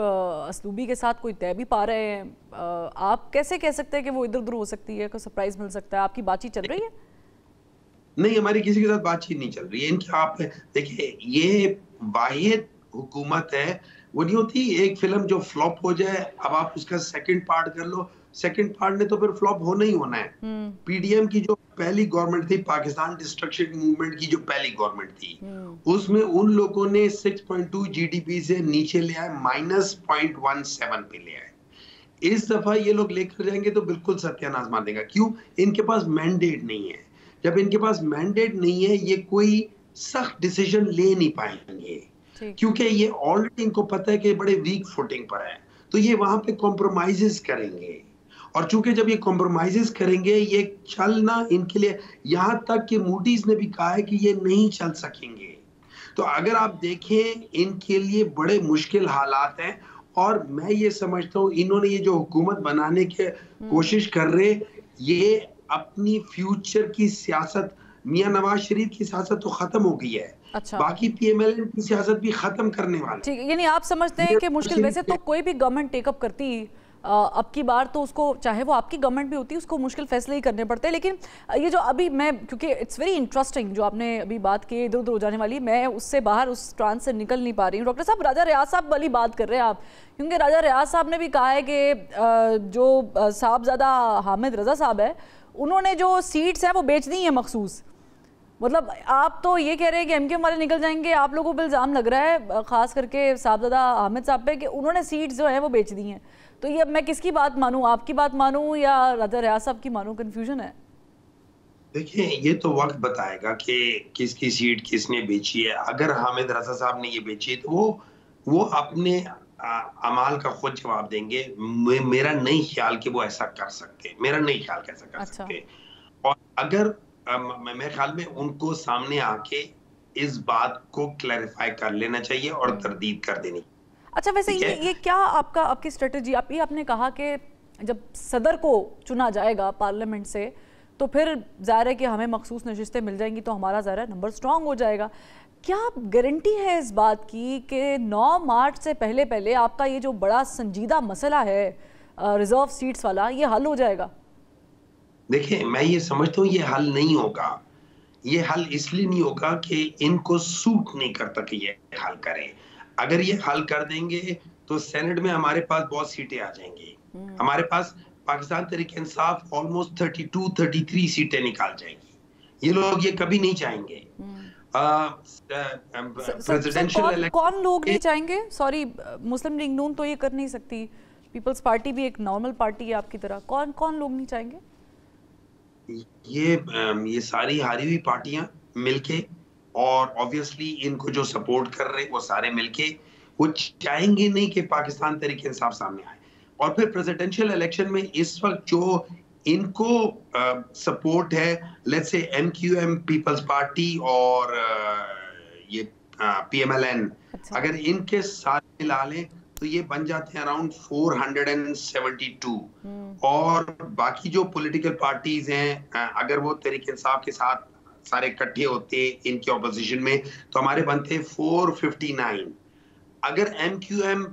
असलूबी के साथ कोई तय भी पा रहे हैं। आप कैसे कह सकते हैं कि वो इधर उधर हो सकती है, कोई सरप्राइज मिल सकता है? आपकी बातचीत चल रही है? नहीं, हमारी किसी के साथ बातचीत नहीं चल रही है इनकी। आप देखिए, ये वाहिद हुकूमत है, वो नहीं होती एक फिल्म जो फ्लॉप हो जाए, अब आप उसका सेकंड पार्ट कर लो, सेकंड पार्ट ने तो फिर फ्लॉप होना ही होना है। पीडीएम की जो पहली गवर्नमेंट थी, पाकिस्तान डिस्ट्रक्शन मूवमेंट की जो पहली गवर्नमेंट थी, उसमें उन लोगों ने 6.2 जीडीपी से नीचे ले आए, -0.17 पे ले आए। इस दफा ये लोग लेकर जाएंगे तो बिल्कुल सत्यानाश मार देगा। क्यों? इनके पास मैंडेट नहीं है। जब इनके पास मैंडेट नहीं है, ये कोई सख्त डिसीजन ले नहीं पाएंगे, क्योंकि ये ऑलरेडी इनको पता है कि बड़े वीक फुटिंग पर है, तो ये वहां पे कॉम्प्रोमाइजेस करेंगे। और चूंकि जब ये कॉम्प्रोमाइजेस करेंगे, ये चलना इनके लिए, यहां तक कि मूडीज ने भी कहा है कि ये नहीं चल सकेंगे। तो अगर आप देखें, इनके लिए बड़े मुश्किल हालात हैं। और मैं ये समझता हूँ, इन्होंने ये जो हुकूमत बनाने के कोशिश कर रहे, ये अपनी फ्यूचर की सियासत, मियां नवाज शरीफ की सियासत तो खत्म हो गई है। अच्छा। बाकी पीएमएल की सियासत भी खत्म करने वाले। ठीक है, यानी आप समझते हैं कि मुश्किल, वैसे तो कोई भी गवर्नमेंट टेकअप करती अब की बार तो उसको, चाहे वो आपकी गवर्नमेंट भी होती है, उसको मुश्किल फैसले ही करने पड़ते हैं। लेकिन ये जो अभी मैं, क्योंकि इट्स वेरी इंटरेस्टिंग जो आपने अभी बात की, इधर उधर हो जाने वाली, मैं उससे बाहर, उस ट्रांस से निकल नहीं पा रही हूँ। डॉक्टर साहब, राजा रियाज साहब वाली बात कर रहे हैं आप, क्योंकि राजा रियाज साहब ने भी कहा है कि जो साहबजादा हामिद रजा साहब है, उन्होंने जो सीट्स हैं वो बेच दी हैं मखसूस। मतलब आप तो ये कह रहे हैं कि एमकेएम वाले निकल जाएंगे, आप लोगों पर इल्ज़ाम लग रहा है खास करके साहबजादा हामिद साहब पे कि उन्होंने सीट्स जो है वो बेच दी हैं। तो ये अब मैं किसकी बात मानूं, आपकी बात मानूं या राजा रियाज साहब की मानूं? कंफ्यूजन है। देखिए, ये तो वक्त बताएगा कि किसकी सीट किसने बेची है। अगर हामिद रजा साहब ने ये बेची तो वो अपने अमाल का खुद जवाब देंगे। मेरा नहीं ख्याल कि वो ऐसा कर सकते, मेरा नहीं ख्याल कि ऐसा कर सकते। और अगर मेरे ख्याल में उनको सामने आके इस बात को क्लैरिफाई कर लेना चाहिए और तरदीद कर देनी। अच्छा, वैसे ये क्या आपकी स्ट्रेटजी? आपने कहा कि जब सदर को चुना जाएगा पार्लियामेंट से, तो फिर ज़ाहिर है कि हमें मखसूस नशिस्तें मिल जाएंगी, तो हमारा ज़ाहिर नंबर स्ट्रॉन्ग हो जाएगा। क्या गारंटी है इस बात की कि 9 मार्च से पहले पहले आपका ये जो बड़ा संजीदा मसला है रिजर्व सीट्स वाला, ये हल हो जाएगा? देखिए, मैं ये समझता हूँ ये हल नहीं होगा। ये हल इसलिए नहीं होगा कि इनको सूट नहीं करता कि ये हल करें। अगर ये हल कर देंगे तो सेनेट में हमारे पास बहुत सीटें आ जाएंगी। हमारे पास पाकिस्तान तहरीक इंसाफ ऑलमोस्ट 32-33 सीटें निकाल जाएगी। ये लोग ये कभी नहीं चाहेंगे। प्रेसिडेंशियल कौन लोग नहीं चाहेंगे? सॉरी, मुस्लिम लीग नून तो ये कर नहीं सकती, पीपल्स पार्टी भी एक नॉर्मल पार्टी है आपकी तरह। कौन कौन लोग नहीं चाहेंगे? ये सारी हारी हुई पार्टियां मिलके, और ऑब्वियसली इनको जो सपोर्ट कर रहे वो सारे मिलके, वो चाहेंगे नहीं कि पाकिस्तान तहरीक इंसाफ सामने आए। और फिर प्रेसिडेंशियल इलेक्शन में इस वक्त जो इनको सपोर्ट है, let's say MQM peoples party और ये पीएमएलएन, अगर इनके साथ मिला लें तो ये बन जाते हैं अराउंड 472। और बाकी जो पॉलिटिकल पार्टीज हैं, अगर वो तहरीक इंसाफ के साथ सारे इकट्ठे होते इनके ऑपोजिशन में, तो हमारे बनते 459। अगर एमक्यूएम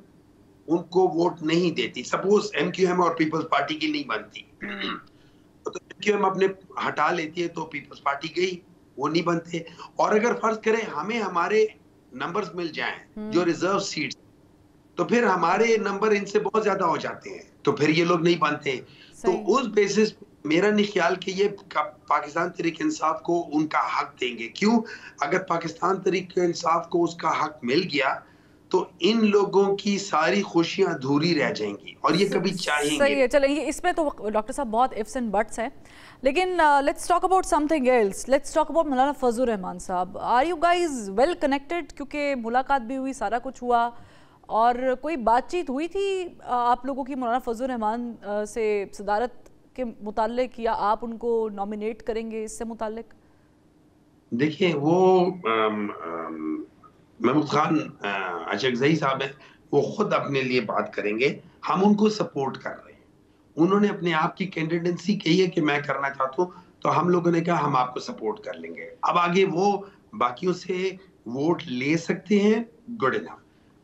उनको वोट नहीं देती, सपोज एमक्यूएम और पीपल्स पार्टी की नहीं बनती, तो एमक्यूएम अपने हटा लेती है तो पीपल्स पार्टी गई, वो नहीं बनते। और अगर फर्ज करें हमें हमारे नंबर्स मिल जाएं जो रिजर्व सीट्स, तो फिर हमारे नंबर इनसे बहुत ज्यादा हो जाते हैं, तो फिर ये लोग नहीं बनते। तो उस बेसिस मेरा नहीं ख्याल कि ये पाकिस्तान तहरीक इंसाफ को उनका हक देंगे। क्यों? अगर पाकिस्तान तहरीक इंसाफ को उसका हक मिल गया तो इन लोगों की सारी खुशियां अधूरी रह जाएंगी, और ये कभी चाहेंगे। सही है, चलिए इसमें तो डॉक्टर साहब बहुत इफ्स एंड बट्स हैं, लेकिन let's talk about something else. Let's talk about Maulana Fazlur Rehman साहब। Are you guys well connected? क्योंकि मुलाकात भी हुई, सारा कुछ हुआ, और कोई बातचीत हुई थी आप लोगों की मौलाना फजलुर रहमान से सदारत के मुताल्लिक, या आप उनको नॉमिनेट करेंगे इससे मुताल्लिक? देखिए, वो महमूद खान अशरगज़ई साहब हैं, वो खुद अपने लिए बात करेंगे। हम उनको सपोर्ट कर रहे हैं। उन्होंने अपने आप की कैंडिडेंसी कही है कि मैं करना चाहता हूँ, तो हम लोगों ने कहा हम आपको सपोर्ट कर लेंगे। अब आगे वो बाकियों से वोट ले सकते हैं, गुड इनफ,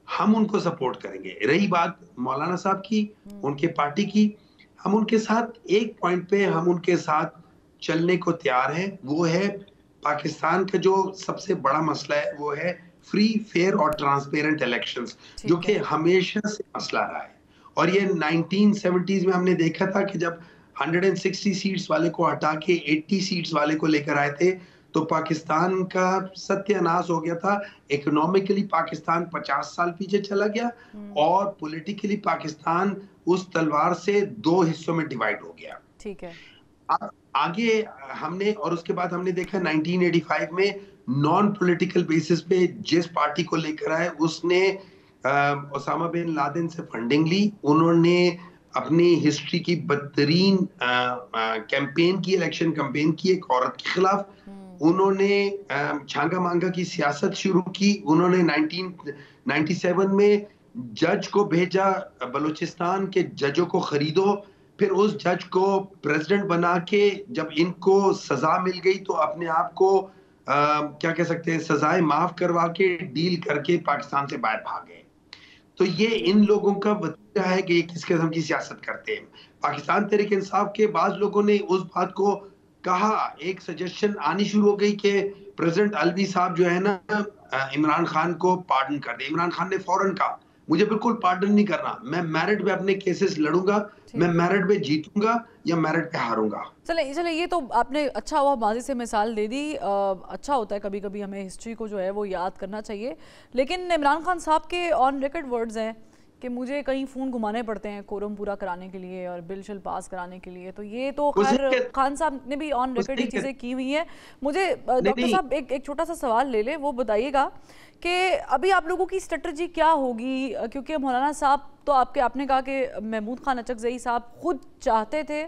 हम उनको सपोर्ट करेंगे। रही बात मौलाना साहब की, उनके पार्टी की, हम उनके साथ एक पॉइंट पे हम उनके साथ चलने को तैयार हैं, वो है पाकिस्तान का जो सबसे बड़ा मसला है वो है फ्री, फेयर और ट्रांसपेरेंट इलेक्शंस, जो कि हमेशा से मसला रहा है। और ये 1970s में हमने देखा था कि जब 160 सीट्स वाले को हटा के 80 सीट्स वाले को लेकर आए थे तो पाकिस्तान का सत्यानाश हो गया था। इकोनॉमिकली पाकिस्तान 50 साल पीछे चला गया और पॉलिटिकली पाकिस्तान उस तलवार से 2 हिस्सों में डिवाइड हो गया। ठीक है। आगे हमने, और उसके बाद हमने देखा 1985 में नॉन पॉलिटिकल बेसिस पे जिस पार्टी को लेकर आए उसने ओसामा बिन लादेन से फंडिंग ली। उन्होंने अपनी हिस्ट्री की बदतरीन कैंपेन की, इलेक्शन कैंपेन की एक औरत के खिलाफ। उन्होंने छांगा मांगा की सियासत शुरू की। उन्होंने 1997 में जज को भेजा, बलूचिस्तान के जजों को खरीदो, फिर उस जज को प्रेसिडेंट बना के जब इनको सजा मिल गई तो अपने आप को क्या कह सकते हैं, सजाएं माफ करवा के डील करके पाकिस्तान से बाहर भाग गए। तो ये इन लोगों का वजह है कि ये किस किस्म की सियासत करते हैं। पाकिस्तान तहरीक इंसाफ के बाद लोगों ने उस बात को कहा, एक सजेशन आनी शुरू हो गई कि प्रेसिडेंट अलवी साहब जो है ना, इमरान खान को पार्डन कर दे। इमरान खान ने फौरन कहा मुझे बिल्कुल पार्डन नहीं करना, मैं मेरिट पे अपने केसेस लड़ूंगा, मैं मेरिट पे जीतूंगा या मेरिट पे हारूंगा। चले ये तो आपने अच्छा हुआ माजी से मिसाल दे दी। अच्छा होता है कभी कभी हमें हिस्ट्री को जो है वो याद करना चाहिए। लेकिन इमरान खान साहब के ऑन रिकॉर्ड वर्ड्स हैं कि मुझे कहीं फ़ोन घुमाने पड़ते हैं कोरम पूरा कराने के लिए और बिल शिल पास कराने के लिए। तो ये तो खैर खान साहब ने भी ऑन रिकॉर्ड ये चीज़ें की हुई हैं। मुझे डॉक्टर साहब एक छोटा सा सवाल ले लें, वो बताइएगा कि अभी आप लोगों की स्ट्रेटजी क्या होगी, क्योंकि मौलाना साहब तो आपने कहा कि महमूद खान अचकज़ई साहब खुद चाहते थे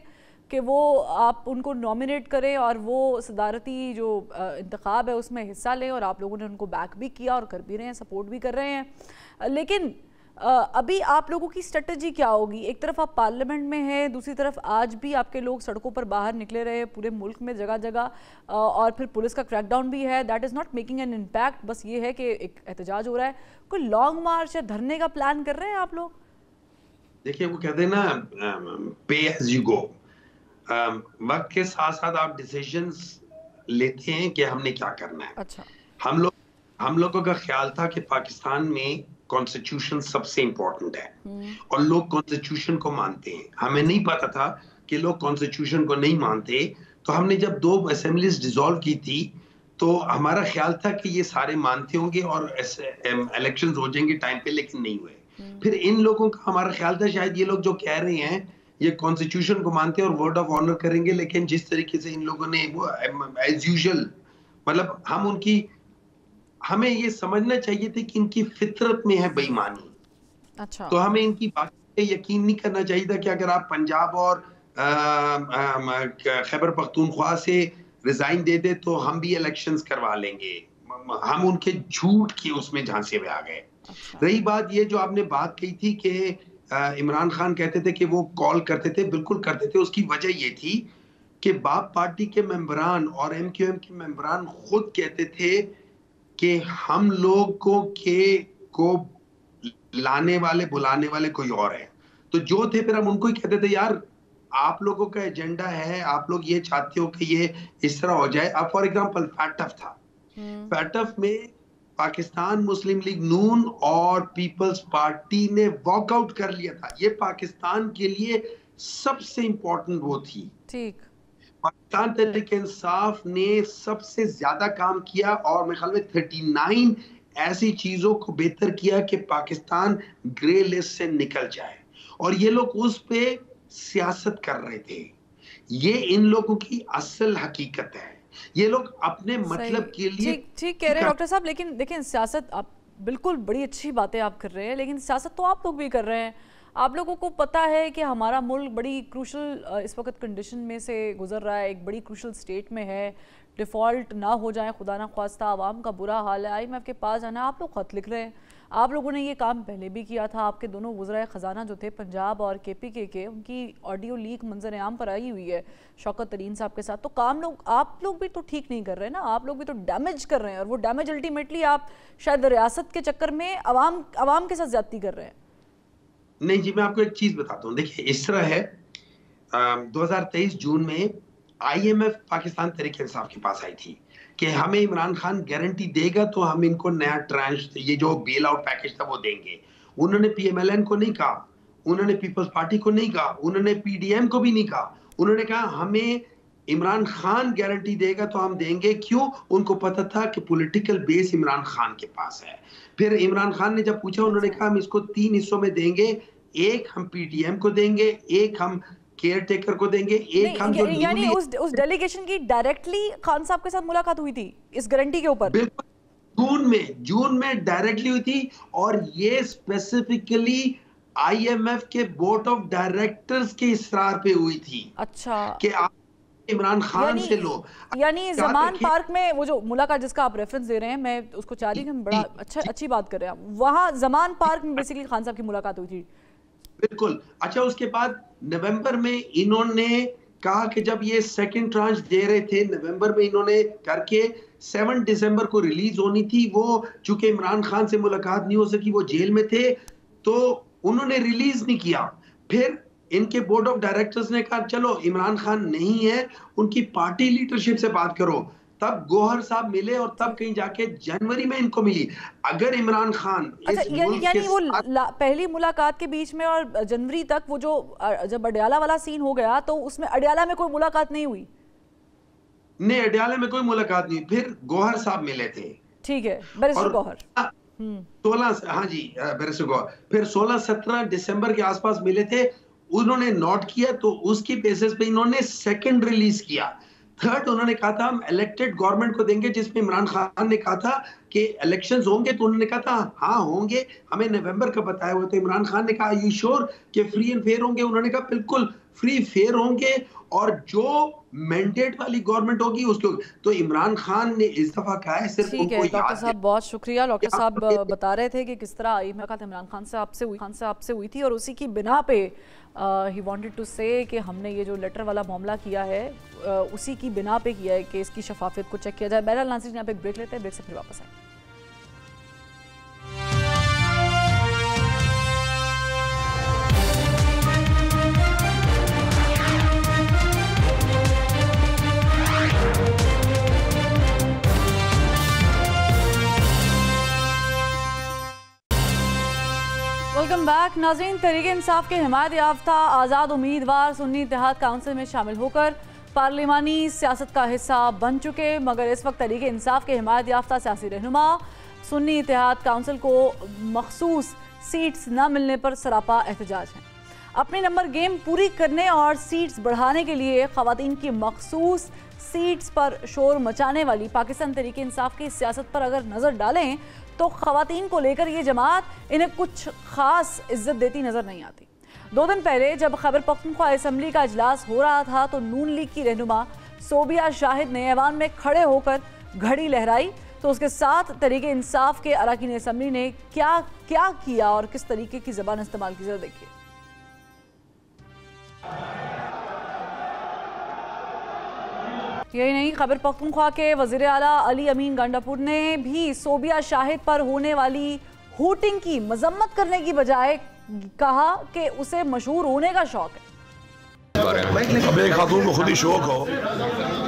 कि वो आप उनको नॉमिनेट करें और वो सदारती जो इंतखाब है उसमें हिस्सा लें, और आप लोगों ने उनको बैक भी किया और कर भी रहे हैं, सपोर्ट भी कर रहे हैं। लेकिन अभी आप लोगों की स्ट्रेटजी क्या होगी? एक तरफ आप पार्लियामेंट में हैं, दूसरी तरफ आज भी आपके लोग सड़कों पर बाहर निकले रहे पूरे मुल्क में जगह जगह, और फिर पुलिस का क्रैकडाउन भी है। That is not making an impact. बस ये है कि एक एहतजाज हो रहा है। कोई लॉन्ग मार्च या धरने का प्लान कर रहे हैं आप लोग? देखिए, वो कहते हैं ना पे एज यू गो। वक्त के साथ साथ आप डिसीजंस लेते हैं कि हमने क्या करना है। अच्छा। हम लोगों का ख्याल था कि पाकिस्तान में कॉन्स्टिट्यूशन सबसे इम्पोर्टेंट है और लोग कॉन्स्टिट्यूशन को मानते हैं। हमें नहीं पता था कि लोग कॉन्स्टिट्यूशन को नहीं मानते। तो हमने जब 2 असेंबलीज डिसॉल्व की थी तो हमारा ख्याल था कि ये सारे मानते होंगे और इलेक्शंस हो जाएंगे टाइम पे, लेकिन नहीं हुए। फिर इन लोगों का हमारा ख्याल था शायद ये लोग जो कह रहे हैं ये कॉन्स्टिट्यूशन को मानते हैं और वर्ड ऑफ ऑनर करेंगे, लेकिन जिस तरीके से इन लोगों ने वो एज यूजुअल, मतलब हमें ये समझना चाहिए था कि इनकी फितरत में है बेईमानी। अच्छा। तो हमें इनकी बात पे यकीन नहीं करना चाहिए था कि अगर आप पंजाब और खैबर पख्तूनख्वा से रिजाइन दे दे तो हम भी इलेक्शंस करवा लेंगे। हम उनके झूठ की उसमें झांसे में आ गए। अच्छा। रही बात ये जो आपने बात कही थी कि इमरान खान कहते थे कि वो कॉल करते थे, बिल्कुल करते थे। उसकी वजह ये थी कि बाप पार्टी के मेंबरान और MQM के मेंबरान खुद कहते थे कि हम लोगों को लाने वाले, बुलाने वाले कोई और है। तो जो थे फिर हम उनको ही कहते थे यार आप लोगों का एजेंडा है, आप लोग ये चाहते हो कि ये इस तरह हो जाए। अब फॉर एग्जांपल फैटफ था, फैटफ में पाकिस्तान मुस्लिम लीग नून और पीपल्स पार्टी ने वॉकआउट कर लिया था। ये पाकिस्तान के लिए सबसे इंपॉर्टेंट वो थी। ठीक। पाकिस्तान तहरीक इंसाफ ने सबसे ज्यादा काम किया और मेरे ख्याल में 39 ऐसी चीजों को बेहतर किया कि पाकिस्तान ग्रे लिस्ट से निकल जाए, और ये लोग उस पे सियासत कर रहे थे। ये इन लोगों की असल हकीकत है। ये लोग अपने मतलब के लिए ठीक कह रहे हैं डॉक्टर साहब। लेकिन देखिए, सियासत आप बिल्कुल बड़ी अच्छी बातें आप कर रहे हैं, लेकिन सियासत तो आप लोग भी कर रहे हैं। आप लोगों को पता है कि हमारा मुल्क बड़ी क्रूशल इस वक्त कंडीशन में से गुजर रहा है, एक बड़ी क्रूशल स्टेट में है। डिफ़ॉल्ट ना हो जाए खुदा ना ख्वास्ता, आवाम का बुरा हाल है। IMF के पास जाना, आप लोग ख़त लिख रहे हैं। आप लोगों ने ये काम पहले भी किया था। आपके दोनों वज़राए ख़जाना जो थे पंजाब और KPK के, उनकी ऑडियो लीक मंजर आम पर आई हुई है शौकत तरीन साहब के साथ। तो काम आप लोग भी तो ठीक नहीं कर रहे ना, आप लोग भी तो डैमेज कर रहे हैं, और वो डैमेज अल्टीमेटली आप शायद रियासत के चक्कर में अवाम के साथ ज्यादती कर रहे हैं। नहीं जी, मैं आपको एक चीज बताता हूँ। देखिए, इस तरह है, 2023 जून में IMF पाकिस्तान तहरीक इंसाफ के पास आई थी कि हमें इमरान खान गारंटी देगा तो हम इनको नया ट्रांच, ये जो बेल आउट पैकेज था वो देंगे। उन्होंने पीएमएलएन को नहीं कहा, उन्होंने पीपल्स पार्टी को नहीं कहा, उन्होंने पीडीएम को भी नहीं कहा। उन्होंने कहा हमें इमरान खान गारंटी देगा तो हम देंगे। क्यों? उनको पता था कि पॉलिटिकल बेस इमरान खान के पास है। फिर इमरान खान ने जब पूछा, उन्होंने कहा हम इसको 3 हिस्सों में देंगे, एक हम पीडीएम को देंगे, एक हम केयर टेकर को देंगे, एक हम यानी उस डेलीगेशन की डायरेक्टली खान साहब के साथ मुलाकात हुई थी इस गारंटी के ऊपर? बिल्कुल, जून में डायरेक्टली हुई थी, और ये स्पेसिफिकली आईएमएफ के बोर्ड ऑफ डायरेक्टर्स के इसरार पे हुई थी। अच्छा, कि आप इमरान खान से लो। यानी जमान पार्क में वो जो मुलाकात जिसका आप रेफरेंस दे रहे हैं, मैं उसको चाह रही हूँ, बड़ा अच्छी बात कर रहे हैं, वहाँ जमान पार्क में बेसिकली खान साहब की मुलाकात हुई थी। बिल्कुल। अच्छा, उसके बाद नवंबर में इन्होंने कहा कि जब ये सेकंड ट्रांच दे रहे थे, नवंबर में इन्होंने करके 7 दिसंबर को रिलीज होनी थी। वो चूंकि इमरान खान से मुलाकात नहीं हो सकी, वो जेल में थे, तो उन्होंने रिलीज नहीं किया। फिर इनके बोर्ड ऑफ डायरेक्टर्स ने कहा चलो इमरान खान नहीं है, उनकी पार्टी लीडरशिप से बात करो। तब गौहर साहब मिले और तब कहीं जाके जनवरी में इनको मिली। अगर इमरान खान यानी वो पहली मुलाकात के बीच में और जनवरी तक वो जो जब अडयाला वाला सीन हो गया, तो उसमें अडयाला में कोई मुलाकात नहीं हुई? नहीं, अडयाला में कोई मुलाकात नहीं। फिर गौहर साहब मिले थे। ठीक है, बैरिस्टर गौहर 16, हाँ जी, बैरिस्टर गौहर। फिर 16-17 दिसंबर के आसपास मिले थे, उन्होंने नोट किया, तो उसकी बेसिस पे इन्होंने सेकंड रिलीज किया। थर्ड उन्होंने कहा था हम इलेक्टेड गवर्नमेंट को देंगे, जिसमें इमरान खान ने कहा था कि इलेक्शंस होंगे, तो उन्होंने कहा था हाँ होंगे, हमें नवंबर का बताया हुआ। तो इमरान खान ने कहा यू श्योर कि फ्री एंड फेयर होंगे? उन्होंने कहा बिल्कुल फ्री फेयर होंगे, और जो मैंडेट वाली गवर्नमेंट होगी उसको। तो इमरान खान ने इस दफा कहा है सिर्फ उनको याद। डॉक्टर साहब बहुत शुक्रिया। डॉक्टर साहब बता रहे थे कि किस तरह मुलाकात इमरान खान से आपसे हुई थी, और उसी की बिना पे ही वांटेड टू से कि हमने ये जो लेटर वाला मामला किया है उसी की बिना पे किया है कि इसकी शफाफियत को चेक किया जाए। बहरहाल नाज़रीन, यहाँ पे एक ब्रेक लेते हैं, ब्रेक से फिर वापस आए। वेलकम बैक नाज़रीन। तहरीक इंसाफ के हिमायत याफ्ता आज़ाद उम्मीदवार सुन्नी इत्तेहाद काउंसिल में शामिल होकर पार्लिमानी सियासत का हिस्सा बन चुके, मगर इस वक्त तहरीक इंसाफ के हिमायत याफ्ता सियासी रहनुमा सुन्नी इत्तेहाद काउंसिल को मखसूस सीट्स न मिलने पर सरापा एहतजाज हैं। अपनी नंबर गेम पूरी करने और सीट्स बढ़ाने के लिए ख़वातीन की मखसूस सीट्स पर शोर मचाने वाली पाकिस्तान तहरीक इंसाफ की सियासत पर अगर नज़र डालें तो ख़वातीन को लेकर ये जमात इन्हें कुछ ख़ास इज्जत देती नज़र नहीं आती। 2 दिन पहले जब खैबर पख्तूनख्वा असम्बली का इजलास हो रहा था, तो नून लीग की रहनुमा सोबिया शाहिद ने ऐवान में खड़े होकर घड़ी लहराई, तो उसके साथ तहरीक इंसाफ के अरकान असम्बली ने क्या क्या किया और किस तरीके की ज़बान इस्तेमाल की, जरा देखिए। यही नहीं, खैबर पख्तूनख्वा के वज़ीर आला अली अमीन गंडापुर ने भी सोबिया शाहिद पर होने वाली हूटिंग की मजम्मत करने की बजाय कहा कि उसे मशहूर होने का शौक है। अब एक खातून को खुद ही शौक हो,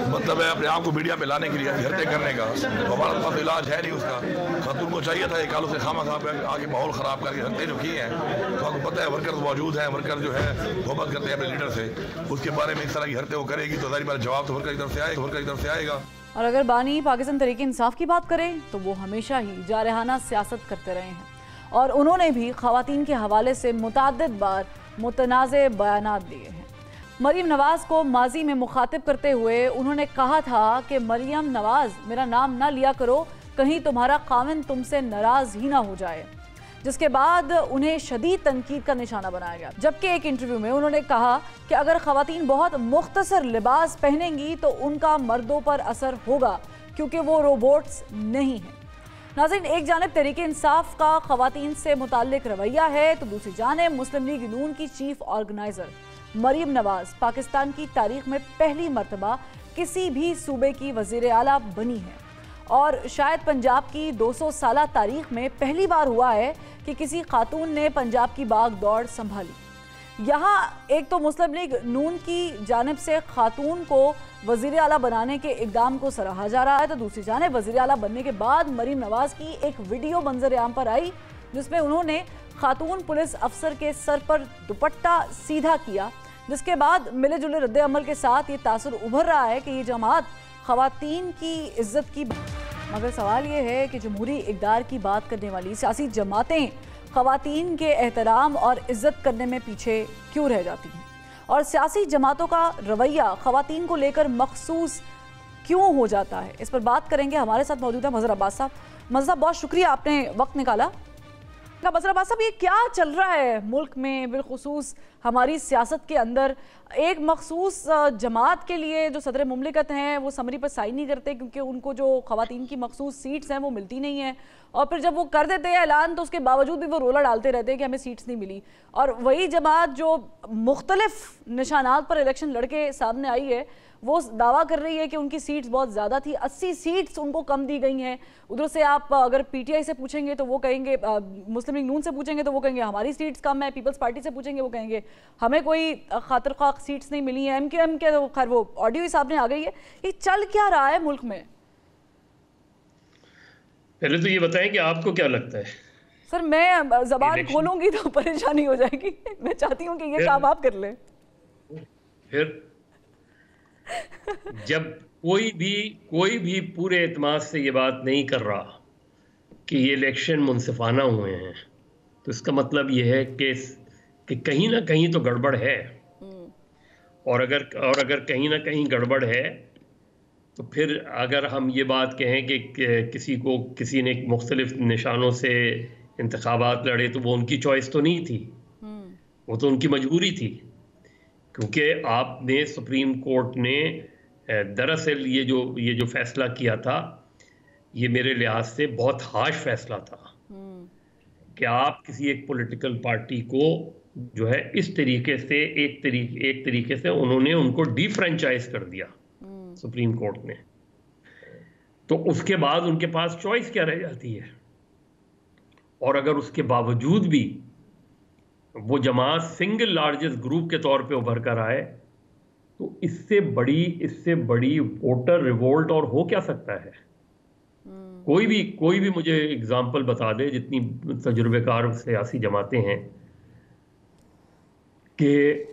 मतलब है अपने आप को मीडिया में लाने के लिए हरकतें करने का, हमारा पास इलाज है नहीं उसका। खातून को चाहिए था एक कालों से खामा खा आगे माहौल ख़राब करके हरकतें जो की हैं, तो आपको पता है वर्कर तो मौजूद हैं, वर्कर जो है तोहमत करते हैं अपने लीडर से, उसके बारे में इस तरह की हरकतें वो करेगी तो ज़ाहिर बात जवाब तो वर्कर की तरफ से आएगा। और अगर बानी पाकिस्तान तहरीक इंसाफ की बात करें तो वो हमेशा ही जारहाना सियासत करते रहे हैं, और उन्होंने भी ख़वातीन के हवाले से मुतअद्दिद बार मुतनाज़े बयानात दिए हैं। मरीम नवाज़ को माजी में मुखातिब करते हुए उन्होंने कहा था कि मरियम नवाज़ मेरा नाम ना लिया करो, कहीं तुम्हारा खाविंद तुमसे नाराज़ ही ना हो जाए, जिसके बाद उन्हें शदीद तनकीद का निशाना बनाया गया। जबकि एक इंटरव्यू में उन्होंने कहा कि अगर ख़वातीन बहुत मुख्तसर लिबास पहनेंगी तो उनका मर्दों पर असर होगा, क्योंकि वो रोबोट्स नहीं हैं। नाज़रीन, एक जानिब तहरीक इंसाफ का ख़वातीन से मुताल्लिक रवैया है, तो दूसरी जानिब मुस्लिम लीग नून की चीफ ऑर्गेनाइज़र मरीम नवाज़ पाकिस्तान की तारीख में पहली मरतबा किसी भी सूबे की वज़ीर आला बनी है, और शायद पंजाब की 200 साला तारीख में पहली बार हुआ है कि किसी खातून ने पंजाब की बाग दौड़ संभाली। यहाँ एक तो मुस्लिम लीग नून की जानिब से खातून को वजीर आला बनाने के इकदाम को सराहा जा रहा है, तो दूसरी जानिब वजीर आला बनने के बाद मरीम नवाज की एक वीडियो मंजर आम पर आई जिसमें उन्होंने खातून पुलिस अफसर के सर पर दुपट्टा सीधा किया, जिसके बाद मिले जुले रद्द अमल के साथ ये तासुर उभर रहा है कि ये जमात खवातीन की इज्जत की। मगर सवाल ये है कि जमहूरी इक़दार की बात करने वाली सियासी जमातें खवातीन के एहतराम और इज्जत करने में पीछे क्यों रह जाती हैं, और सियासी जमातों का रवैया खवातीन को लेकर मखसूस क्यों हो जाता है। इस पर बात करेंगे। हमारे साथ मौजूद है मजहर अब्बास साहब। मजहर साहब, बहुत शुक्रिया आपने वक्त निकाला। मजहर अब्बास साहब, ये क्या चल रहा है मुल्क में, बिलखुसूस हमारी सियासत के अंदर? एक मखसूस जमात के लिए जो सदर मुमलिकत हैं वो समरी पर साइन नहीं करते क्योंकि उनको जो खवातीन की मखसूस सीट्स हैं वो मिलती नहीं है, और फिर जब वो कर देते हैं ऐलान तो उसके बावजूद भी वो रोला डालते रहते हैं कि हमें सीट्स नहीं मिली। और वही जमात जो मुख्तलिफ निशानात पर इलेक्शन लड़के सामने आई है वो दावा कर रही है कि उनकी सीट्स बहुत ज़्यादा थी, 80 सीट्स उनको कम दी गई हैं। उधर से आप अगर पीटीआई से पूछेंगे तो वो कहेंगे, मुस्लिम लीग नून से पूछेंगे तो वो कहेंगे हमारी सीट्स कम है, पीपल्स पार्टी से पूछेंगे वो कहेंगे हमें कोई खातिर ख्वाह सीट्स नहीं मिली हैं, एमक्यूएम के तो खैर वो ऑडियो ही सामने आ गई है। ये चल क्या रहा है मुल्क में? पहले तो ये बताएं कि आपको क्या लगता है। सर, मैं जबान खोलूंगी तो परेशानी हो जाएगी। मैं चाहती हूँ कि ये काम आप कर लें। फिर जब कोई भी पूरे एतमाद से ये बात नहीं कर रहा कि ये इलेक्शन मुनसिफाना हुए हैं, तो इसका मतलब ये है कि कहीं ना कहीं तो गड़बड़ है। और अगर कहीं ना कहीं गड़बड़ है तो फिर अगर हम ये बात कहें कि किसी ने मुख्तलिफ निशानों से इंतखाबात लड़े तो वो उनकी चॉइस तो नहीं थी, वो तो उनकी मजबूरी थी, क्योंकि आपने सुप्रीम कोर्ट ने दरअसल ये जो फैसला किया था ये मेरे लिहाज से बहुत हार्श फैसला था कि आप किसी एक पॉलिटिकल पार्टी को जो है इस तरीके से एक तरीके से उन्होंने उनको डिफ्रेंचाइज कर दिया सुप्रीम कोर्ट ने, तो उसके बाद उनके पास चॉइस क्या रह जाती है। और अगर उसके बावजूद भी वो जमात सिंगल लार्जेस्ट ग्रुप के तौर पे उभर कर आए तो इससे बड़ी वोटर रिवोल्ट और हो क्या सकता है। कोई भी मुझे एग्जाम्पल बता दे, जितनी तजुर्बेकार सियासी जमातें हैं, कि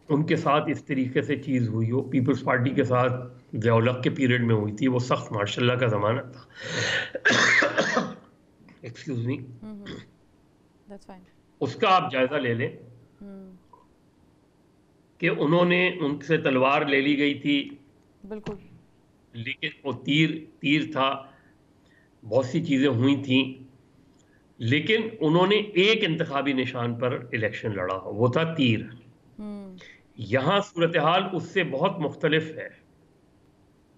उनके साथ इस तरीके से चीज़ हुई हो। पीपल्स पार्टी के साथ ज़िया-उल-हक के पीरियड में हुई थी, वो सख्त मार्शल का ज़माना था। एक्सक्यूज मी, उसका आप जायज़ा ले लें कि उनसे तलवार ले ली गई थी, बिल्कुल, लेकिन वो तीर था, बहुत सी चीज़ें हुई थी, लेकिन उन्होंने एक इंतखाबी निशान पर इलेक्शन लड़ा, वो था तीर। यहाँ सूरत हाल उससे बहुत मुख्तलिफ है।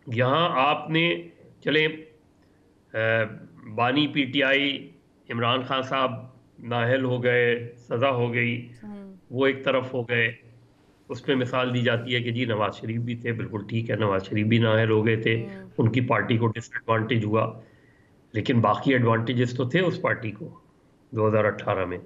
यहाँ आपने चले बानी पीटीआई इमरान खान साहब नाहल हो गए, सज़ा हो गई, वो एक तरफ हो गए। उस पर मिसाल दी जाती है कि जी नवाज शरीफ भी थे, बिल्कुल ठीक है, नवाज शरीफ भी नाहल हो गए थे, उनकी पार्टी को डिसएडवांटेज हुआ, लेकिन बाकी एडवांटेजेस तो थे उस पार्टी को 2018 में।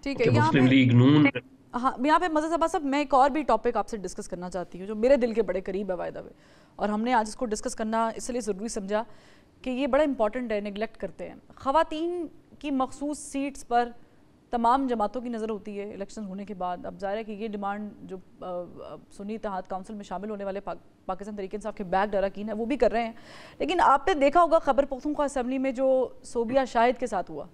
ठीक है, मुस्लिम लीग नून। हाँ, यहाँ पे मज़हर अब्बास साहब, मैं एक और भी टॉपिक आपसे डिस्कस करना चाहती हूँ जो मेरे दिल के बड़े करीब है बाय द वे, और हमने आज इसको डिस्कस करना इसलिए ज़रूरी समझा कि ये बड़ा इंपॉर्टेंट है, नेगलेक्ट करते हैं। ख़वातीन की मखसूस सीट्स पर तमाम जमातों की नज़र होती है इलेक्शन होने के बाद। अब ज़ाहिर है कि ये डिमांड जो सुन्नी इत्तेहाद काउंसिल में शामिल होने वाले पाकिस्तान तहरीक इंसाफ के बैक अरकान है वो भी कर रहे हैं, लेकिन आपने देखा होगा खैबर पख्तूनख्वा असेंबली में जो सोबिया शाहिद के साथ हुआ,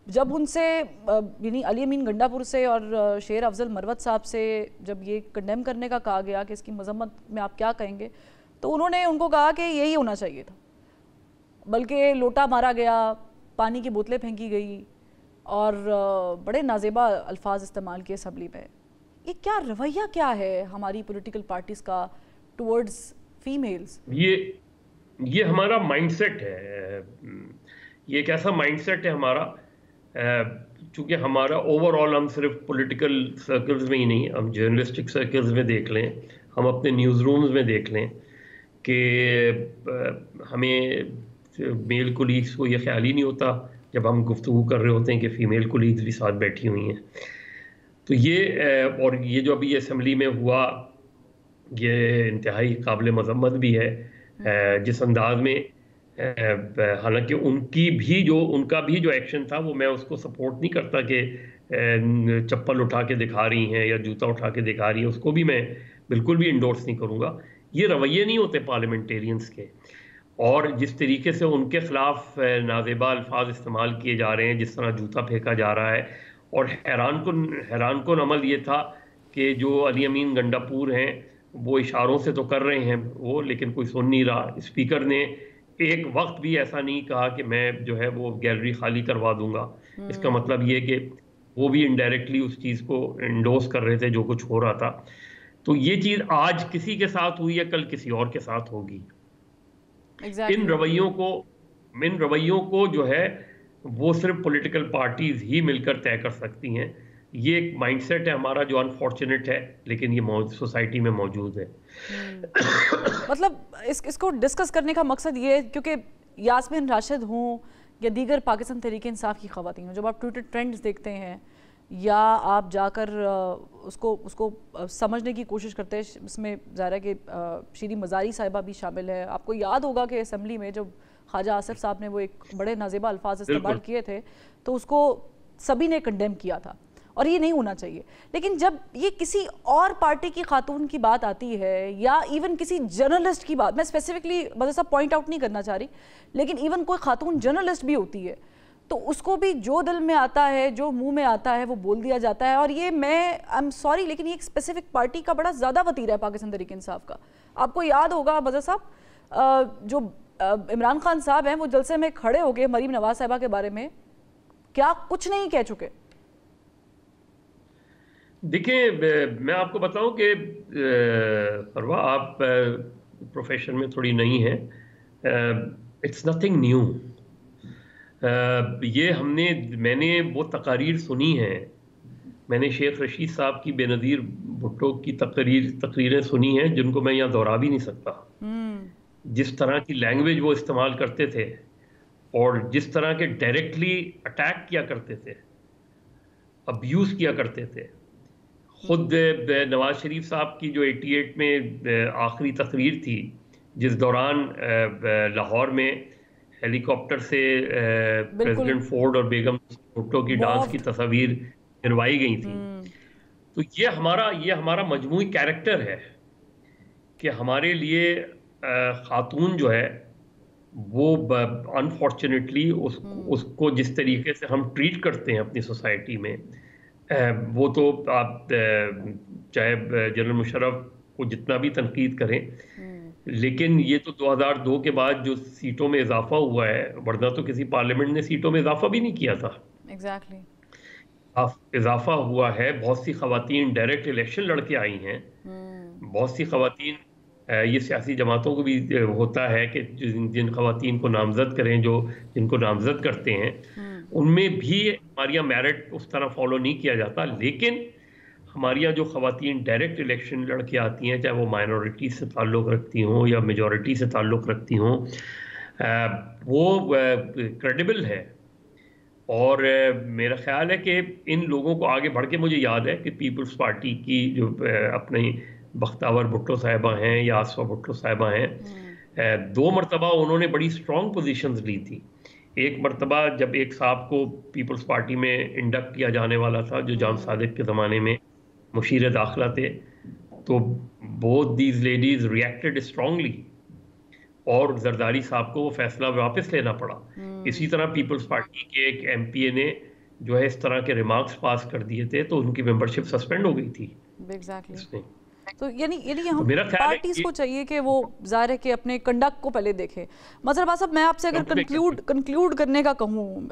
जब उनसे यानी अली अमीन गंडापुर से और शेर अफजल मरवत साहब से जब ये कंडेम करने का कहा गया कि इसकी मजम्मत में आप क्या कहेंगे, तो उन्होंने उनको कहा कि यही होना चाहिए था, बल्कि लोटा मारा गया, पानी की बोतलें फेंकी गई और बड़े नाजेबा अल्फाज इस्तेमाल किए असम्बली में। ये क्या रवैया क्या है हमारी पॉलिटिकल पार्टीज़ का टुवर्ड्स फीमेल्स? ये हमारा माइंडसेट है, ये एक ऐसा माइंडसेट है हमारा, चूँकि हमारा ओवरऑल हम सिर्फ पॉलिटिकल सर्कल्स में ही नहीं, हम जर्नलिस्टिक सर्कल्स में देख लें, हम अपने न्यूज़ रूम्स में देख लें कि हमें मेल कोलीग्स को ये ख्याल ही नहीं होता जब हम गुफ्तगू कर रहे होते हैं कि फ़ीमेल कोलीग्स भी साथ बैठी हुई हैं। तो ये और ये जो अभी असेंबली में हुआ, ये इंतहाई काबिल मज़म्मत भी है। जिस अंदाज में, हालांकि उनका भी जो एक्शन था वो मैं उसको सपोर्ट नहीं करता कि चप्पल उठा के दिखा रही हैं या जूता उठा के दिखा रही हैं, उसको भी मैं बिल्कुल भी इंडोर्स नहीं करूँगा। ये रवैये नहीं होते पार्लियामेंटेरियंस के। और जिस तरीके से उनके ख़िलाफ़ नाज़ेबा अल्फाज इस्तेमाल किए जा रहे हैं, जिस तरह जूता फेंका जा रहा है, और हैरान कुन अमल ये था कि जो अली अमीन गंडापुर हैं वो इशारों से तो कर रहे हैं वो, लेकिन कोई सुन नहीं रहा। स्पीकर ने एक वक्त भी ऐसा नहीं कहा कि मैं जो है वो गैलरी खाली करवा दूंगा। इसका मतलब ये कि वो भी इनडायरेक्टली उस चीज़ को इंडोर्स कर रहे थे जो कुछ हो रहा था। तो ये चीज़ आज किसी के साथ हुई है, कल किसी और के साथ होगी। इन रवैयों को जो है वो सिर्फ पॉलिटिकल पार्टीज ही मिलकर तय कर सकती हैं। ये एक माइंडसेट है हमारा जो अनफॉर्चुनेट है, लेकिन ये सोसाइटी में मौजूद है। मतलब इसको डिस्कस करने का मकसद ये है क्योंकि यास्मीन राशिद हों या दीगर पाकिस्तान तहरीक इंसाफ की ख़वातीन, जब आप ट्विटर ट्रेंड्स देखते हैं या आप जाकर उसको समझने की कोशिश करते हैं, इसमें ज़ाहिर है कि शीरी मज़ारी साहिबा भी शामिल है। आपको याद होगा कि असेंबली में जब ख्वाजा आसिफ साहब ने वो एक बड़े नाज़ेबा अल्फाज इस्तेमाल किए थे तो उसको सभी ने कंडेम किया था, और ये नहीं होना चाहिए। लेकिन जब ये किसी और पार्टी की खातून की बात आती है या इवन किसी जर्नलिस्ट की बात, मैं स्पेसिफिकली मतलब सब पॉइंट आउट नहीं करना चाह रही, लेकिन इवन कोई खातून जर्नलिस्ट भी होती है तो उसको भी जो दिल में आता है, जो मुंह में आता है वो बोल दिया जाता है। और ये आई एम सॉरी लेकिन ये एक स्पेसिफिक पार्टी का बड़ा ज़्यादा वतीरा है पाकिस्तान तहरीक इंसाफ का। आपको याद होगा मज़हर साहब, जो इमरान खान साहब हैं वो जलसे में खड़े हो गए मरीम नवाज साहिबा के बारे में क्या कुछ नहीं कह चुके। देखिए, मैं आपको बताऊं कि फरवा आप प्रोफेशन में थोड़ी नई हैं। It's nothing new. मैंने वो तकारीर सुनी हैं, मैंने शेख रशीद साहब की बेनज़ीर भुट्टो की तकरीरें सुनी हैं जिनको मैं यहाँ दोहरा भी नहीं सकता। जिस तरह की लैंग्वेज वो इस्तेमाल करते थे और जिस तरह के डायरेक्टली अटैक किया करते थे, अब्यूज़ किया करते थे। खुद नवाज शरीफ साहब की जो 88 में आखिरी तकरीर थी, जिस दौरान लाहौर में हेलीकॉप्टर से प्रेसिडेंट फोर्ड और बेगम भुट्टो की डांस की तस्वीर गिरवाई गई थी। तो ये हमारा मजमूई कैरेक्टर है कि हमारे लिए खातून जो है वो अनफॉर्चुनेटली उसको जिस तरीके से हम ट्रीट करते हैं अपनी सोसाइटी में, वो तो आप चाहे जनरल मुशर्रफ को जितना भी तनकीद करें, लेकिन ये तो 2002 के बाद जो सीटों में इजाफा हुआ है, वरना तो किसी पार्लियामेंट ने सीटों में इजाफा भी नहीं किया था। एग्जैक्टली इजाफा हुआ है। बहुत सी खवातीन डायरेक्ट इलेक्शन लड़के आई हैं। बहुत सी खवातीन, ये सियासी जमातों को भी होता है कि जिन खवातीन को नामजद करें, जिनको नामजद करते हैं, उनमें भी हमारे यहाँ मेरिट उस तरह फॉलो नहीं किया जाता। लेकिन हमारे यहाँ जो खवातीन डायरेक्ट इलेक्शन लड़के आती हैं, चाहे वो माइनॉरिटी से ताल्लुक़ रखती हों या मेजॉरिटी से ताल्लुक़ रखती हों, वो क्रेडिबल है। और मेरा ख्याल है कि इन लोगों को आगे बढ़ के, मुझे याद है कि पीपल्स पार्टी की जो अपनी बख्तावर भुट्टो साहिबा हैं या आसफा भुट्टो साहिबा हैं, 2 मरतबा उन्होंने बड़ी स्ट्रॉन्ग पोजीशंस ली थी। एक मरतबा जब एक साहब को पीपल्स पार्टी में इंडक्ट किया जाने वाला था, जो जाम सादिक के ज़माने में मुशीर दाखिला थे, तो both these ladies reacted strongly और जरदारी साहब को वो फैसला वापस लेना पड़ा। इसी तरह पीपल्स पार्टी के एक एमपीए ने जो है इस तरह के रिमार्क्स पास कर दिए थे, तो उनकी मेंबरशिप सस्पेंड हो गई थी। एग्जैक्टली। तो यानी हम पार्टीज को चाहिए कि वो ज़ाहिर है कि अपने कंडक्ट को पहले देखें। मज़हर साहब, मैं आपसे अगर कंक्लूड करने का कहूँ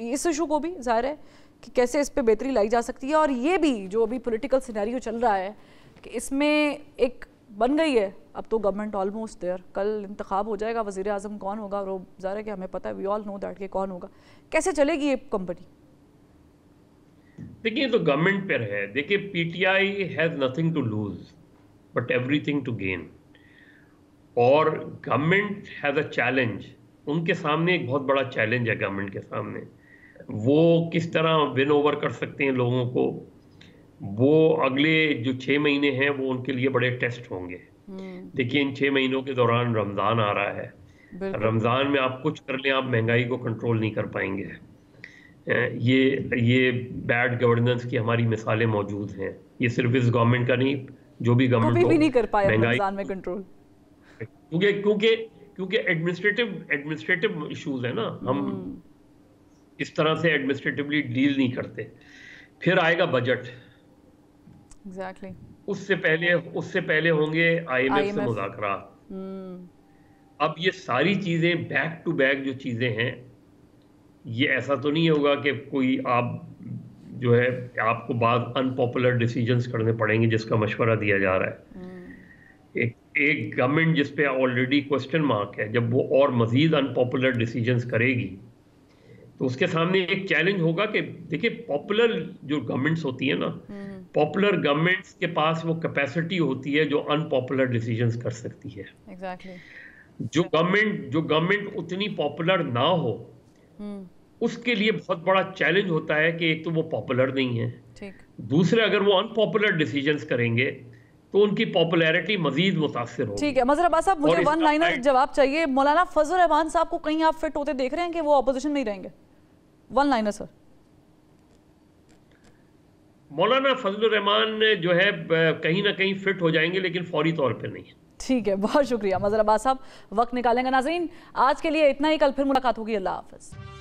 इस इशू को भी, ज़ाहिर है कि कैसे इस पे बेहतरी लाई जा सकती है, और ये भी जो अभी पॉलिटिकल सिनेरियो चल रहा है कि इसमें एक बन गई है, अब तो गवर्नमेंट ऑलमोस्ट देयर, कल इंतखाब हो जाएगा, वज़ीर आज़म कौन होगा और ज़ाहिर है कि हमें पता है, वी ऑल नो दैट कि कौन होगा। कैसे चलेगी ये कंपनी? देखिए, तो गवर्नमेंट पर है। देखिए, PTI has nothing to lose but everything to gain, और गवर्नमेंट हैज़ अ चैलेंज उनके सामने एक बहुत बड़ा चैलेंज है गवर्नमेंट के सामने। वो किस तरह विन ओवर कर सकते हैं लोगों को, वो अगले जो 6 महीने हैं वो उनके लिए बड़े टेस्ट होंगे। देखिए इन 6 महीनों के दौरान रमज़ान आ रहा है, रमज़ान में आप कुछ कर लें, आप महंगाई को कंट्रोल नहीं कर पाएंगे। ये बैड गवर्नेंस की हमारी मिसालें मौजूद हैं। ये सिर्फ इस गवर्नमेंट का नहीं, जो भी गवर्नमेंट भी नहीं कर पाया रमज़ान में कंट्रोल, क्योंकि एडमिनिस्ट्रेटिव इश्यूज है ना, हम इस तरह से एडमिनिस्ट्रेटिवली डील नहीं करते। फिर आएगा बजट, एग्जैक्टली उससे पहले होंगे IMF से मुज़ाकरा। अब ये सारी चीजें बैक टू बैक जो चीजें हैं, ये ऐसा तो नहीं होगा कि कोई आप जो है आपको बाद अनपॉपुलर डिसीजंस करने पड़ेंगे जिसका मशवरा दिया जा रहा है। एक गवर्नमेंट जिस पे ऑलरेडी क्वेश्चन मार्क है, जब वो और मजीद अनपॉपुलर डिसीजंस करेगी तो उसके सामने एक चैलेंज होगा कि देखिए पॉपुलर जो गवर्नमेंट्स होती है ना, पॉपुलर गवर्नमेंट्स के पास वो कैपेसिटी होती है जो अनपॉपुलर डिसीजंस कर सकती है। एग्जैक्टली जो गवर्नमेंट उतनी पॉपुलर ना हो उसके लिए बहुत बड़ा चैलेंज होता है कि एक तो वो पॉपुलर नहीं है, दूसरे अगर वो अनपॉपुलर डिसीजंस करेंगे तो उनकी पॉपुलैरिटी मजीद मुतासिर होगी। ठीक है मजहर अब्बास साहब, मुझे वन लाइनर जवाब चाहिए। मौलाना फजल रहमान साहब को कहीं आप फिट होते देख रहे हैं कि वो ऑपोजिशन में ही रहेंगे? One liner sir. मौलाना फजल रहमान जो है कहीं ना कहीं फिट हो जाएंगे, लेकिन फौरी तौर पे नहीं। ठीक है, बहुत शुक्रिया मजहर अब्बास साहब, वक्त निकालेंगे। नाज़रीन आज के लिए इतना ही, कल फिर मुलाकात होगी। अल्लाह हाफ़िज़।